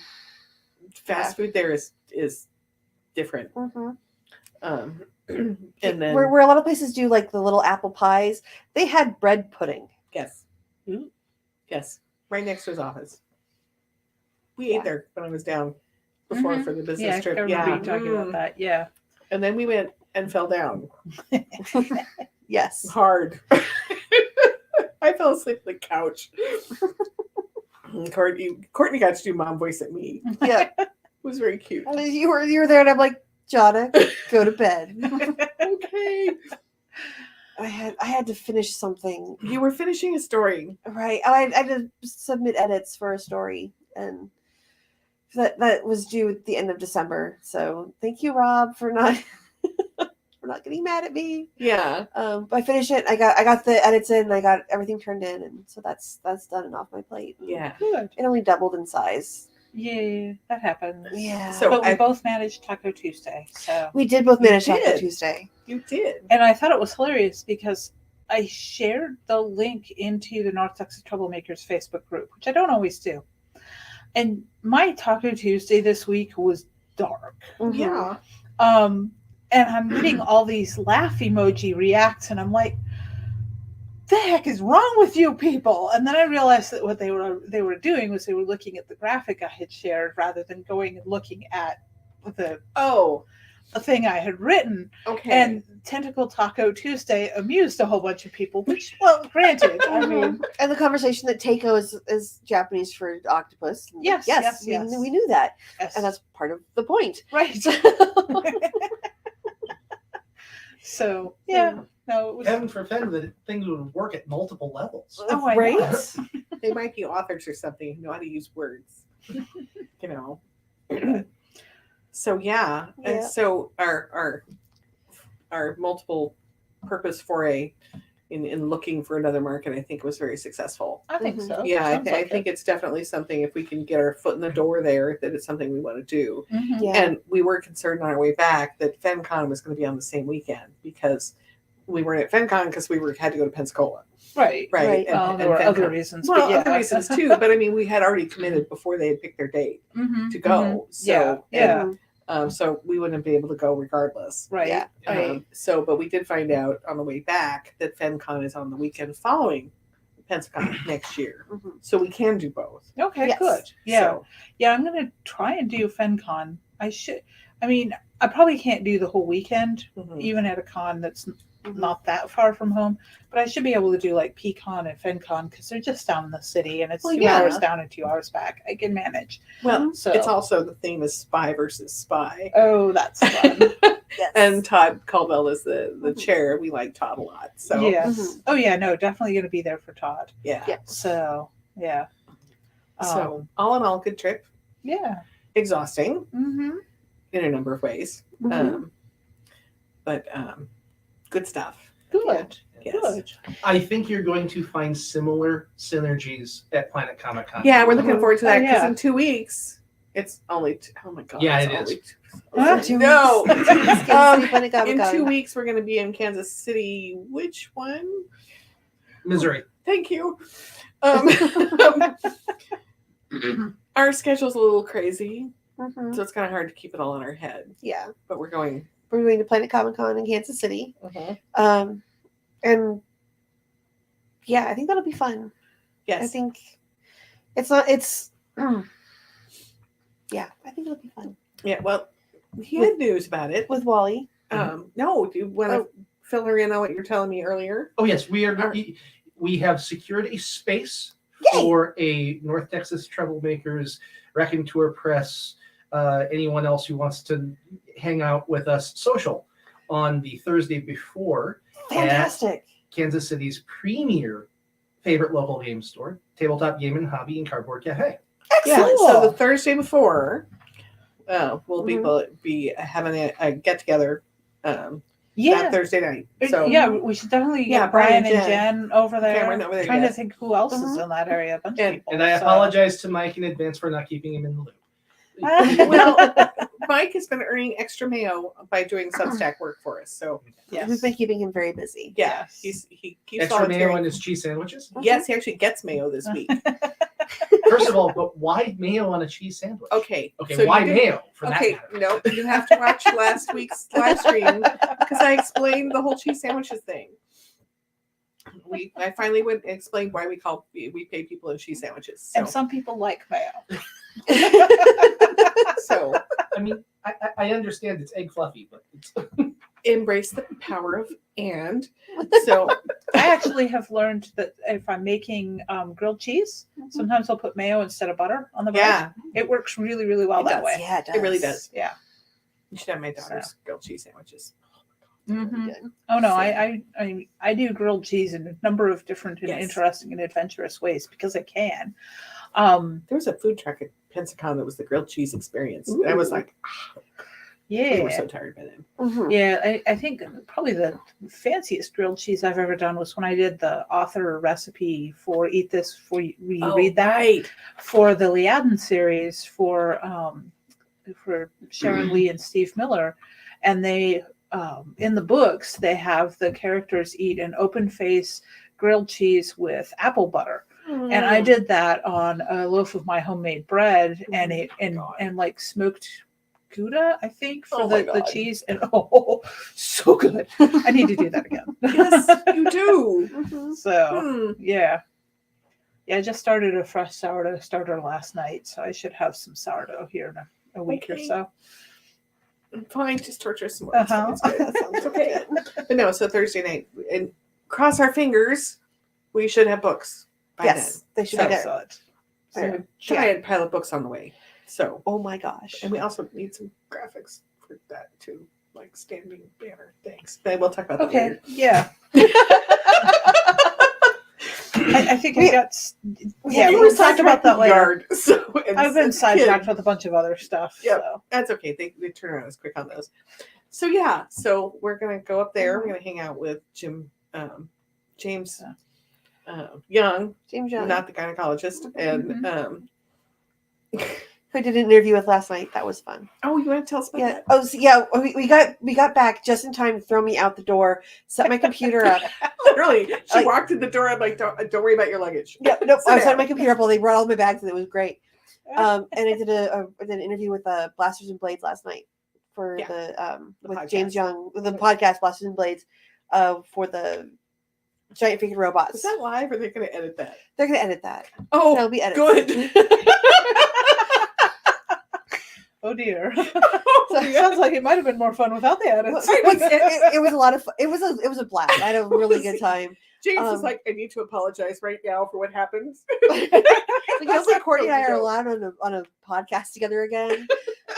Fast food there is different. mm-hmm. And then where a lot of places do like the little apple pies, they had bread pudding. yes. Yes. Right next to his office. We Yeah. ate there when I was down before for the business Yeah, trip. I remember you talking about that. Yeah. And then we went and fell down Yes. hard. I fell asleep on the couch. Kortnee got to do mom voice at me. Yeah. It was very cute. And you were there, and I'm like, Jonna, go to bed. Okay. I had to finish something. You were finishing a story. Right. I had to submit edits for a story, and that was due at the end of December. So thank you, Rob, for not for not getting mad at me. Yeah. But I finished it. I got the edits in. I got everything turned in, and so that's done and off my plate. Yeah. Good. It only doubled in size. Yeah, that happens. Yeah. So But we I- both managed Taco Tuesday. So We did both manage You Taco did. Tuesday. You did. and I thought it was hilarious because I shared the link into the North Texas Troublemakers Facebook group, which I don't always do. And my Taco Tuesday this week was dark. Mhm. Yeah. And I'm getting all these laugh emoji reacts, and I'm like, the heck is wrong with you people? And then I realized that what they were doing was they were looking at the graphic I had shared rather than going and looking at the Oh. thing I had written. Okay. And Tentacle Taco Tuesday amused a whole bunch of people, which, well, granted, I mean, And the conversation that Teiko is Japanese for octopus. And Yes, yes, we, yes. we knew that, yes, and that's part of the point. right. So yeah, no, it was. Heaven forbid that things would work at multiple levels. Oh, I right? know. They might be authors or something who know how to use words. You know. So yeah. And Yeah. so our multiple purpose foray in looking for another market, I think, was very successful. I think Mhm. so. Yeah, Sounds I like think it. it's definitely something, if we can get our foot in the door there, that it's something we want to do. Mhm. Yeah. And we were concerned on our way back that FenCon was going to be on the same weekend because we weren't at FenCon because had to go to Pensacola. Right. Right. Right. Well, there were other FenCon. reasons. Well, but yeah. other reasons too, but I mean, we had already committed before they had picked their date Mhm, to mhm. go. So, Yeah. so we wouldn't be able to go regardless. Right. Yeah. Right. But we did find out on the way back that FenCon is on the weekend following Pensacon next year. Mhm. So we can do both. Okay. Yes. Good. Yeah. So, Yeah. I'm gonna try and do FenCon. I should. I mean, I probably can't do the whole weekend, mhm. even at a con that's Mhm. not that far from home. But I should be able to do like PCon and FenCon because they're just down in the city, and it's Well, 2 yeah. hours down and 2 hours back. I can manage. Well, So. it's also the theme is spy versus spy. Oh, that's fun. Yes. And Todd Caldwell is the Mhm. chair. We like Todd a lot. So yes. Mhm. Oh yeah. No, definitely gonna be there for Todd. yeah. Yeah. So yeah. So all in all, good trip. Yeah. Exhausting Mm-hmm. in a number of ways. Mhm. But good stuff. Good. Yes. Good. I think you're going to find similar synergies at Planet Comic Con. Yeah, we're looking forward to that Oh, because yeah. in 2 weeks, it's only. Oh my god! Yeah, it's it only is. Huh? 2 No. weeks. Kansas City Planet In Comic-Con. 2 weeks, we're going to be in Kansas City. Which one? Missouri. Thank you. Our schedule's a little crazy, Mhm. so it's kind of hard to keep it all in our head. Yeah, But we're going. we're going to Planet Comic Con in Kansas City, Mm-hmm. and yeah, I think that'll be fun. Yes. I think it's not. It's yeah, I think it'll be fun Yeah. Well, he had news about it. with Wally. No. Do you want to Oh. fill her in on what you were telling me earlier? Oh yes, we are. Are- We have secured a space Yay! for a North Texas Troublemakers Raconteur Press. Anyone else who wants to hang out with us social on the Thursday before Fantastic. Kansas City's premier favorite local game store, Tabletop Game and Hobby and Cardboard Cafe. Yeah. Excellent. So the Thursday before, we'll Mhm. be having a get together Yeah. Thursday night. So Yeah, we should definitely Yeah, get Brian and Jen. Jen over there. Cameron over there, Trying yes. to think who else is Mhm. in that area. A bunch And- of people. And I so- apologize to Mike in advance for not keeping him in the loop. Well, Mike has been earning extra mayo by doing Substack work for us. So yes. We've been keeping him very busy. yeah, Yes. he keeps Extra mayo volunteering. in his cheese sandwiches. Yes, he actually gets mayo this week. First of all, but why mayo on a cheese sandwich? Okay. Okay, so why you did- mayo for Okay, that matter? no, you have to watch last week's live stream because I explained the whole cheese sandwiches thing. I finally went and explained why we pay people in cheese sandwiches. So, And some people like mayo. so I mean, I understand it's egg fluffy, but it's embrace the power of and. So I actually have learned that if I'm making grilled cheese, sometimes I'll put mayo instead of butter on the bread. yeah, It works really, really well It that does. way. Yeah, it really does. Yeah. You should have my daughter's grilled cheese sandwiches. Mhm. Good. Oh no, So- I do grilled cheese in a number of different and Yes. interesting and adventurous ways because I can. There was a food truck at Pensacon that was the grilled cheese experience. And I was Ooh. like, Yeah. we were so tired by then. Mhm. Yeah, I think probably the fanciest grilled cheese I've ever done was when I did the author recipe for Eat This Before You Read That Right. for the Liaden series for Sharon Lee and Steve Miller, and they in the books they have the characters eat an open face grilled cheese with apple butter. And I did that on a loaf of my homemade bread and Oh it my and God. and like smoked Gouda, I think, for Oh my the God. cheese. And oh, so good. I need to do that again. Yes, you do. Mhm. So Hmm. yeah. Yeah, I just started a fresh sourdough starter last night, so I should have some sourdough here in a week or Okay. so. Fine, just torture us some more. It's fine, it's good. That sounds It's okay. good. But no, so Thursday night, and cross our fingers, we should have books by Yes, they should be there. Excellent. then. So giant pile of books on the way. So, Oh my gosh. and we also need some graphics for that too, like standing banner things. But we'll talk about that Okay, later. yeah. I think We- I got. Yeah, You we'll were talk about that later. Yard, so, and I've been so sidetracked kid- with a bunch of other stuff. Yep. So. That's okay. They turn around as quick on those. So yeah, so we're gonna go up there. We're gonna hang out with James Young, James Young, not the gynecologist, and who did an interview with last night. That was fun. oh, you want to tell us about Yeah. that? Oh, so yeah. We got back just in time to throw me out the door. Set my computer up. Literally, she Like- walked in the door. I'm like, don't worry about your luggage. Yep. Nope. Sit I was down. on my computer while they brought all my bags, and it was great. And I did I did an interview with Blasters and Blades last night for Yeah. the with podcast. James Young, the podcast Blasters and Blades, for the giant freaking robots. Is that live, or they're gonna edit that? They're gonna edit that. Oh, That'll be edited. good. Oh dear. Oh, yeah. Sounds like it might have been more fun without the edits. It was a lot of fun. It was a blast. I had a really good time. James is Um, like, I need to apologize right now for what happened. It feels like Courtney and I are Go. allowed on a podcast together again.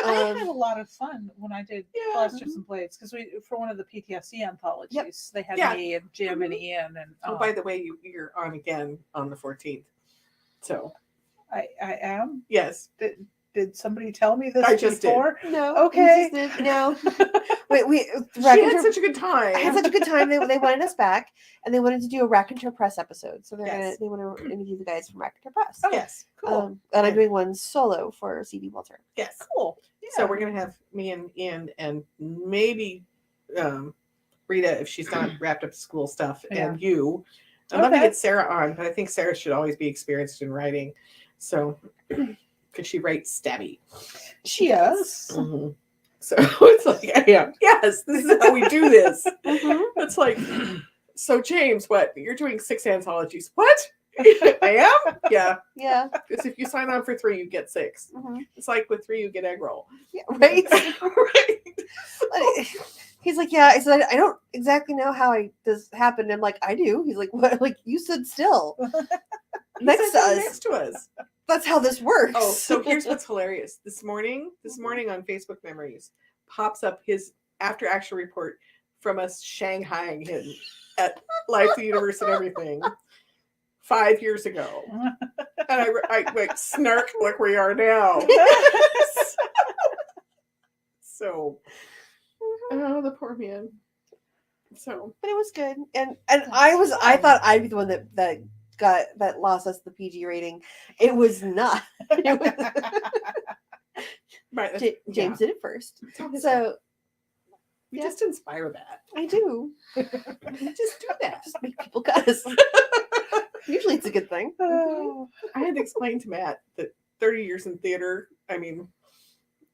I had a lot of fun when I did Yeah. Blasters and Blades because we for one of the PTSD anthologies they had Yeah. me and Jim and Ian and Oh, by the way, you're on again on the 14th. So I am. yes, Did somebody tell me this I just did. before? No. Okay. we just did- No. we she had Raconteur- such a good time. I had such a good time. They wanted us back, and they wanted to do a Raconteur Press episode. So Yes. they want to interview the guys from Raconteur Press. Yes, Cool. And I'm doing one solo for CD Walter. yes. Cool. So we're gonna have me and Ian and maybe Rita if she's not wrapped up school stuff, and you. I'd love to Okay. get Sarah on, but I think Sarah should always be experienced in writing. So because she writes stabby. She does. Mhm. So it's like, yeah, yes, this is how we do this. Mhm. It's like, so James, what? You're doing 6 anthologies. What? I am? Yeah. Yeah. Because if you sign on for 3, you get 6. Mhm. It's like with 3, you get egg roll. Yeah. Right. Right. He's like, yeah. I said, I don't exactly know how this happened. I'm like, I do. He's like, what? Like you stood still next to He's us. Next to us. That's how this works. Oh, so here's what's hilarious. This morning on Facebook Memories pops up his after action report from us shanghaiing him at Life, the Universe, and Everything 5 years ago. And I like snark, look where you are now. So, oh, the poor man. So But it was good, and I thought I'd be the one that lost us the PG rating. It was not. It was, right, James did it first, yeah. so We yeah. just inspire that. I do. We just do that. Just make people cuss. Usually, it's a good thing. I had to explain to Matt that 30 years in theater. I mean,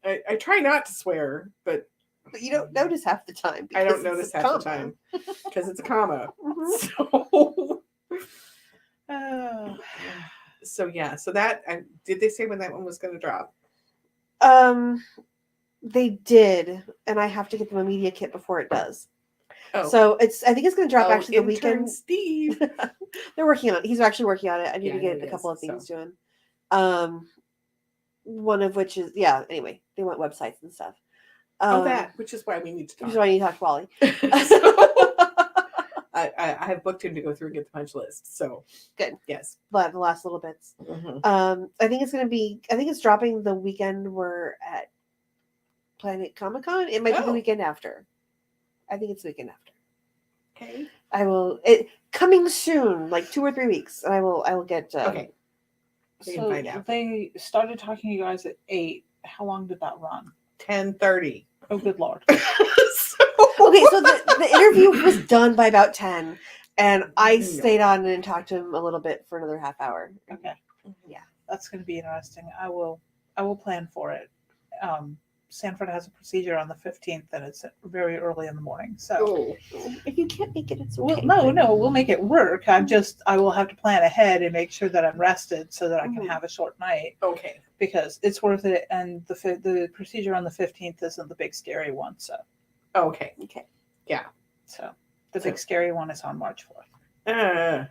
I try not to swear, but But you don't notice half the time. I don't because notice it's a half the comma. time because it's a comma. Mhm. So, so yeah. So that did they say when that one was going to drop? They did, and I have to get them a media kit before it does. Oh, So I think it's going to drop oh, actually the intern weekend. Steve. They're working on it. He's actually working on it. I need Yeah, to I get know a he couple is, of things so. to him. One of which is anyway, they want websites and stuff. Which is why we need to talk. Which is why I need to talk to Wally. So, I have booked him to go through and get the punch list. So Good. Yes. The last little bits. Mm-hmm. I think it's dropping the weekend we're at Planet Comic-Con. It might be the Oh. weekend after. I think it's the weekend after. Okay. Coming soon, like 2 or 3 weeks. And I will get Okay. We can So find out. they started talking to you guys at 8. How long did that run? 10:30. Oh, good lord. Okay, so the interview was done by about 10, and I No. stayed on and talked to him a little bit for another half hour. Okay. Yeah. That's going to be interesting. I will plan for it. Sanford has a procedure on the 15th, and it's very early in the morning. So If you can't make it, it's okay. no, we'll make it work. I will have to plan ahead and make sure that I'm rested so that I can Mhm. have a short night Okay. because it's worth it. And the procedure on the 15th isn't the big scary one. So Okay. Okay. Yeah. So the big scary one is on March 4th.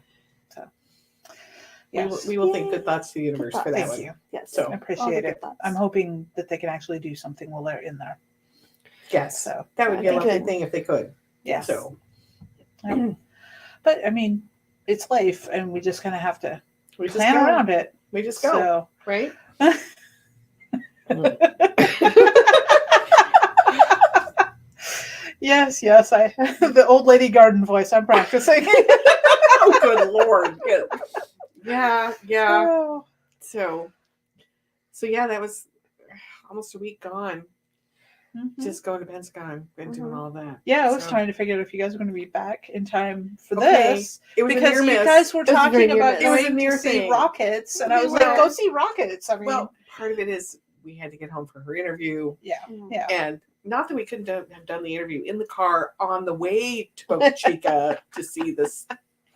Yes. We will think good thoughts to the universe for that Thank one. you. Yes. So, I All the appreciate good it. thoughts. I'm hoping that they can actually do something while they're in there. Yes. So That would be a They lovely could. thing if they could. yes. So But I mean, it's life, and we just kind of have to we just plan go. around it. We just go. So Right? yes, I the old lady garden voice. I'm practicing. Oh, good Lord. Good. Yeah. Yeah. Oh. So yeah, that was almost a week gone. Mhm. Just going to Pensacon and doing Mhm. all of that. Yeah, I was So, trying to figure out if you guys were going to be back in time for Okay. this. It was a Because near you miss. guys were It was a very talking near about miss. It was a going near to see thing. rockets, and I We was like, were. "Go see rockets." I mean, Well, part of it is we had to get home for her interview, yeah, Mhm. yeah. and not that we couldn't have done the interview in the car on the way to Boca Chica to see the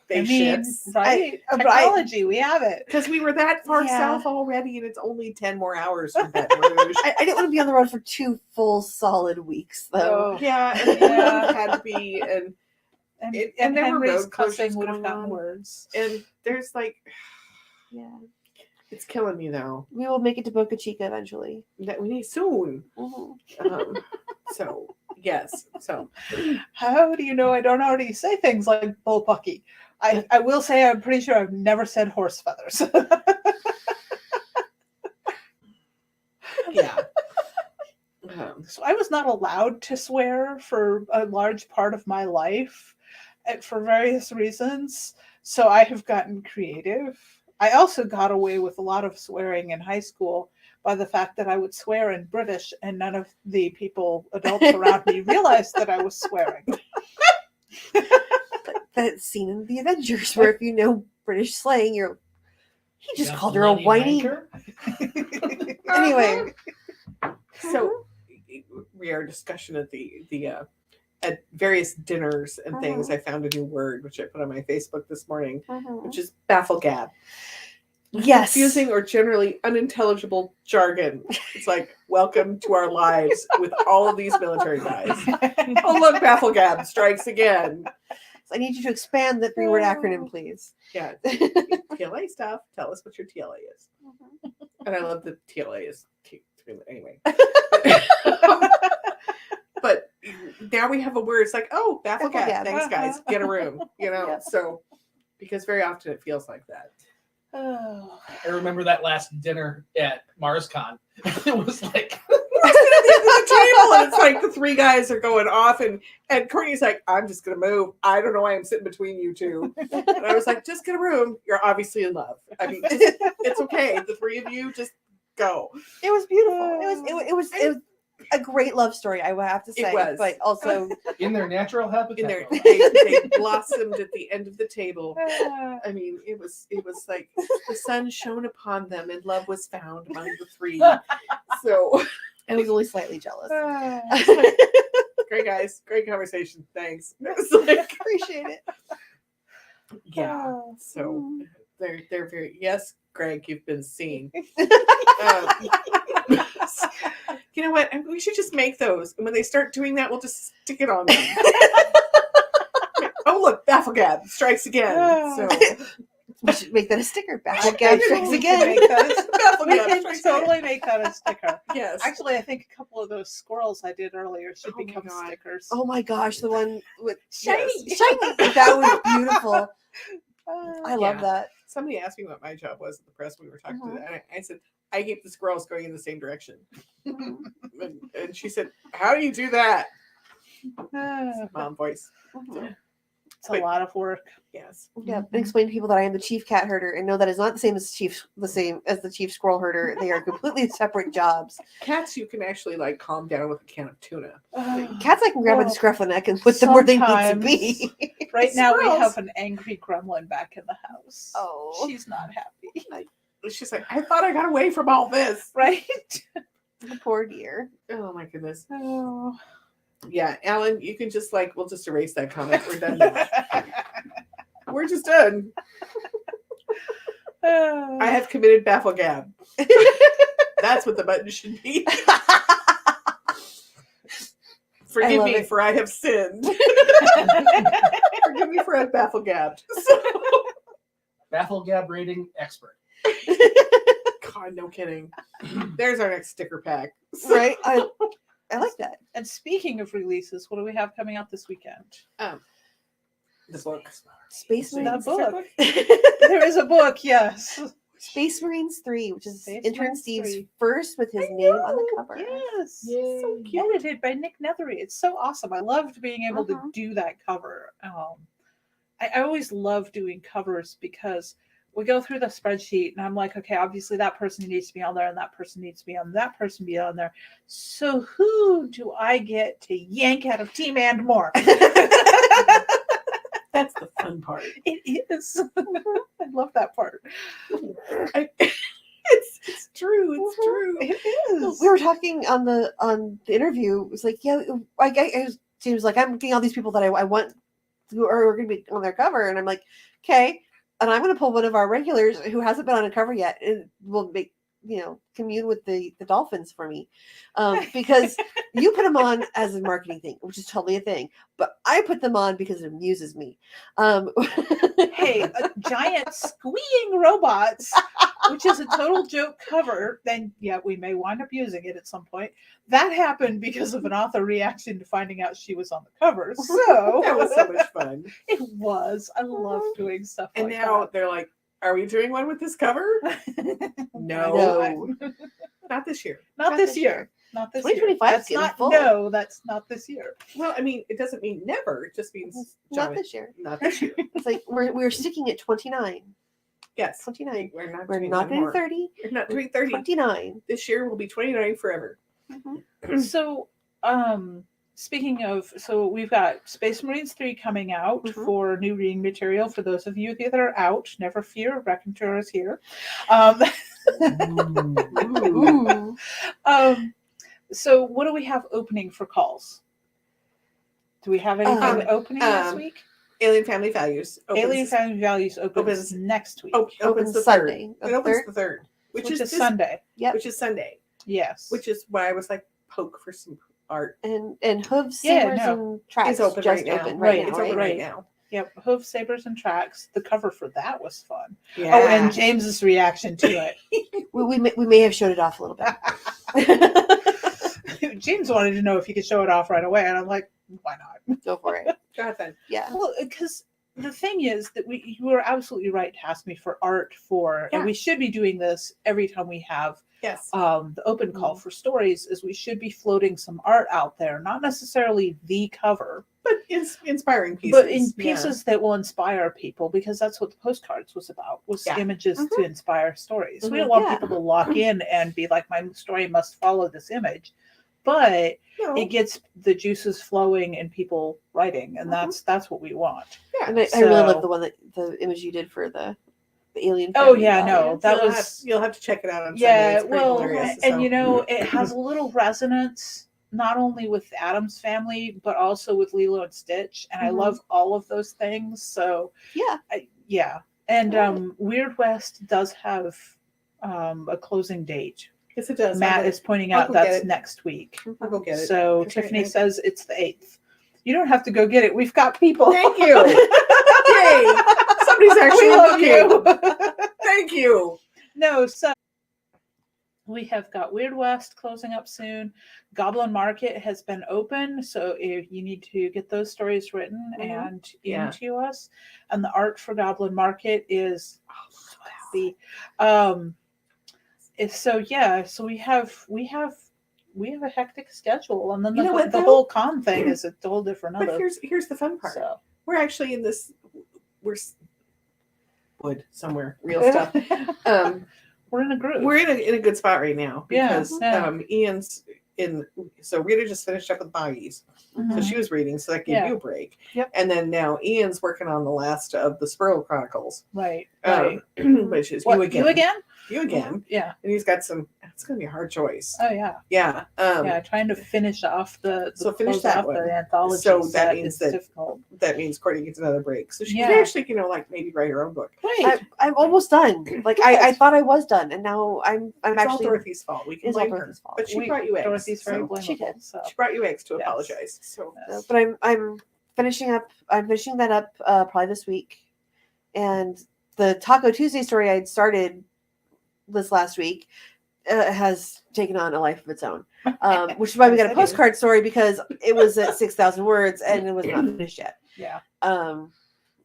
I mean, spaceships. right? but I- Technology, we have it. Because we were that far Yeah. south already, and it's only 10 more hours from Baton Rouge. I didn't want to be on the road for 2 full solid weeks, though. Oh, Yeah, and Yeah. it had to be, and and there were Henry's road cussing closures would have going gotten on. words. and there's like, Yeah. it's killing me though. We will make it to Boca Chica eventually. That we need soon. Mhm. So yes, so How do you know I don't already say things like bullpucky? I will say I'm pretty sure I've never said horse feathers. yeah. So I was not allowed to swear for a large part of my life for various reasons. So I have gotten creative. I also got away with a lot of swearing in high school by the fact that I would swear in British and none of the adults around me realized that I was swearing. That scene in The Avengers where if you know British slang, he just Yeah, called her a bloody whiny. wanker. Anyway. So we are discussion at at various dinners and things. I found a new word which I put on my Facebook this morning, which is bafflegab. Yes. Confusing or generally unintelligible jargon. It's like, welcome to our lives with all of these military guys. Oh, look, bafflegab strikes again. So I need you to expand the 3-word acronym, please. Yeah. TLA stuff. Tell us what your TLA is. And I love the TLA is anyway. But now we have a word. It's like, oh, bafflegab. Bafflegab. Thanks, guys. Get a room. Yeah. So because very often it feels like that. Oh. I remember that last dinner at MarsCon. It was like We're sitting at the table and it's like the three guys are going off, and Courtney's like, I'm just gonna move. I don't know why I'm sitting between you two. And I was like, just get a room. You're obviously in love. I mean, it's okay. The three of you just go. It was beautiful. It was a great love story, I would have to say. It was. But also In their natural habitat. In there, though. they blossomed at the end of the table. I mean, it was like the sun shone upon them, and love was found among the three. So I was only slightly jealous. great guys, great conversation. Thanks. It was like, Appreciate it. yeah. So they're very yes, Greg, you've been seen. You know what? We should just make those, and when they start doing that, we'll just stick it on them. Oh look, Bafflegab strikes again. So We should make that a sticker. I Bafflegab think strikes we again. can make those. We Bafflegab can strikes totally make that a sticker. yes. Actually, I think a couple of those squirrels I did earlier should Oh my become God. stickers. Oh my gosh, the one with Shiny. shiny. That was beautiful. I love Yeah. that. Somebody asked me what my job was at the press when we were talking to Mhm. them. And I said, I keep the squirrels going in the same direction. Mhm. And she said, how do you do that? Ah, Mom voice. Mhm. it's a lot of work. Yes. Yeah, and explain to people that I am the chief cat herder, and know that is not the same as the chief squirrel herder. They are completely separate jobs. Cats, you can actually like calm down with a can of tuna. Cats, I can grab by the Well, scruff of the neck and put them where they need to sometimes- be. Right now, we Squirrels. have an angry gremlin back in the house. Oh. She's not happy. She's like, I thought I got away from all this. Right? Poor dear. Oh my goodness. Oh. Yeah, Alan, you can just like, we'll just erase that comment. We're done now. We're just done. I have committed Bafflegab. That's what the button should be. Forgive love me, it. for I have sinned. Forgive me for I've Bafflegabbed. So, Bafflegab rating expert. God, no kidding. There's our next sticker pack. Right? I like that. And speaking of releases, what do we have coming out this weekend? The book. Space The Marines. book. There is a book, yes. Space Marines 3, which is Space intern Marines Steve's 3. first with his name on the cover. Yes. Yay. So cute. Edited by Nick Nethery. It's so awesome. I loved being able to Mhm. do that cover. I always love doing covers because we go through the spreadsheet and I'm like, okay, obviously that person needs to be on there and that person needs to be on that person be on there. So who do I get to yank out of Team and more? That's the fun part. It is. I love that part. It's true. It's true. It is. We were talking on the interview. It was like, yeah, James was like, I'm getting all these people that I want who are going to be on their cover, and I'm like, okay, and I'm going to pull one of our regulars who hasn't been on a cover yet, and will make commune with the dolphins for me, because you put them on as a marketing thing, which is totally a thing, but I put them on because it amuses me. Hey, giant squeeing robots, which is a total joke cover, then yeah, we may wind up using it at some point. That happened because of an author reaction to finding out she was on the cover. So That was so much fun. It was. I love doing stuff And like now they're like, are we doing one with this cover? that. No. Not this year. Not this year. Not this year. 2025 's That's getting not. full. No, that's not this year. Well, I mean, it doesn't mean never. It just means Not Jonna, this year. Not this year. It's like we're sticking at 29. Yes. 29. We're not We're doing not one doing more. 30. We're not doing 30. 29. This year will be 29 forever. So, speaking of, so we've got Space Marines 3 coming out Mhm. for new reading material. For those of you that are out, never fear, Raconteur is here. Ooh. So what do we have opening for calls? Do we have anything opening this week? Alien Family Values. Alien Family Values opens next week, Opens the Sunday. third. It opens the third. Which is this- Sunday. Yep. Which is Sunday. Yes. Which is why I was like, poke for some art. And hooves, Yeah, sabers, no. and tracks It's open just right now. open Right, right, It's now, open right? right now. Yep. Hoof, sabers, and tracks. The cover for that was fun. Yeah. Oh, and James's reaction to it. We may have showed it off a little bit. James wanted to know if he could show it off right away, and I'm like, why not? Go for it. Go ahead then. Yeah. Well, because the thing is that you were absolutely right to ask me for art for, Yeah. and we should be doing this every time we have Yes. The open call for stories is we should be floating some art out there, not necessarily the cover, But inspiring pieces. but in Yeah. pieces that will inspire people, because that's what the postcards was about, was Yeah. images to inspire stories. We Mhm. don't want Yeah. people to lock in and be like, my story must follow this image, but No. it gets the juices flowing and people writing, and that's what we want. Yeah. And I really So- love the image you did for the alien. Oh family yeah, doll. no, that you'll was you'll have to check it out on Sunday. yeah. It's pretty Well, hilarious. and so. you know, it has a little resonance not only with Adam's family but also with Lilo and Stitch, and I Mhm. love all of those things. So Yeah. yeah, and Alright. Weird West does have a closing date. Yes, it does. Matt is pointing I'll out go get that's it. next week. I'll go get it. So 'Cause Tiffany I- says it's the 8th. You don't have to go get it. We've got people. Thank you. Yay! Somebody's actually We love looking. you. Thank you. No, so we have got Weird West closing up soon. Goblin Market has been open, so if you need to get those stories written and Yeah. into us. And the art for Goblin Market is so happy. So we have a hectic schedule, and then You know what, the though? whole con thing is a whole different But other. here's the fun part. So. We're actually in this. We're wood somewhere. Real stuff. We're in a group. We're in a good spot right now because Yeah. Ian's in. So Rita just finished up with Maggie's, so Mhm. she was reading, so that gave Yeah. you a break. Yep. And then now Ian's working on the last of the Squirrel Chronicles, right. which is What, you again. You again? You again. Yeah. And he's got some. It's going to be a hard choice. Oh yeah. Yeah. Yeah, trying to finish off So finish close that out one. the anthology. So that set means is that- difficult. That means Courtney gets another break, so she Yeah. can actually, like maybe write her own book. Right. I'm almost done. Like I thought I was done, and now I'm It's all actually. Dorothy's fault. We can It's all blame her, Dorothy's fault. but she brought you eggs. Dorothy's very so- blamable. She did. So She brought you eggs to Yes. apologize. So yes. But I'm finishing up. I'm finishing that up probably this week, and the Taco Tuesday story I'd started this last week has taken on a life of its own, which is why we got a Yes, it is. postcard story, because it was at 6,000 words and it was not finished yet. Yeah.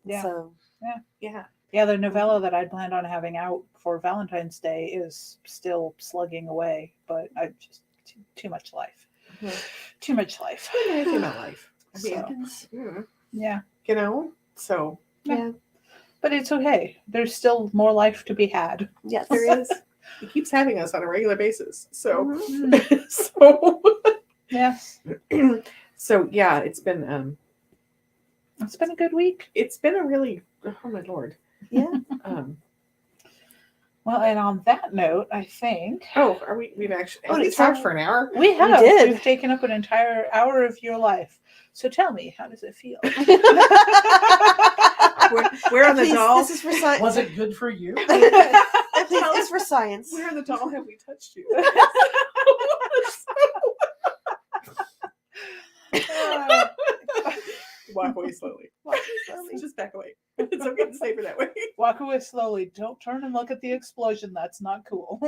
Yeah. So yeah, Yeah, the novella that I'd planned on having out for Valentine's Day is still slugging away, but I just too much life. Mhm. Too much life. what do you think about life? I mean, So, mm, yeah. you know, so yeah, But it's okay. There's still more life to be had. yes, there is. He keeps having us on a regular basis. So, Mhm. so, Yes. so yeah, it's been It's been a good week. a really, oh my lord. Yeah. Well, and on that note, I think Are we've actually Oh, have we it's talked time. for an hour? we have. did. We've taken up an entire hour of your life. So tell me, how does it feel? We're on the Please, doll. This is for science. Was it good for you? Please, it's for science. Where on the doll have we touched you? Walk away slowly. Just back away. It's okay to stay for that way. Walk away slowly. Don't turn and look at the explosion. That's not cool.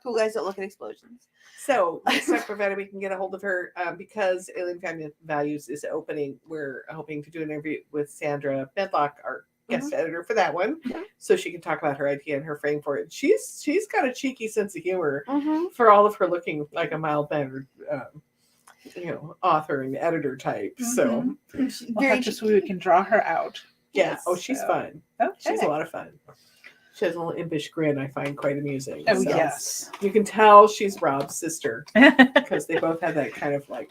Cool guys don't look at explosions. So next time, Provetta, we can get a hold of her because Alien Family Values is opening. We're hoping to do an interview with Sandra Medlock, our guest editor for that one, so she can talk about her idea and her frame for it. She's got a cheeky sense of humor for all of her looking like a mild-mannered, author and editor type. So We'll Very have to so we can draw her out. yeah, Yes, oh, she's so- fun. Okay. She's a lot of fun. She has a little impish grin I find quite amusing. Oh So yes. you can tell she's Rob's sister because they both have that kind of like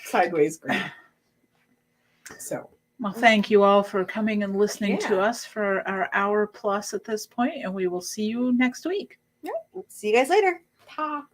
sideways grin. So Well, thank you all for coming and listening to Yeah. us for our hour plus at this point, and we will see you next week. See you guys later. ta.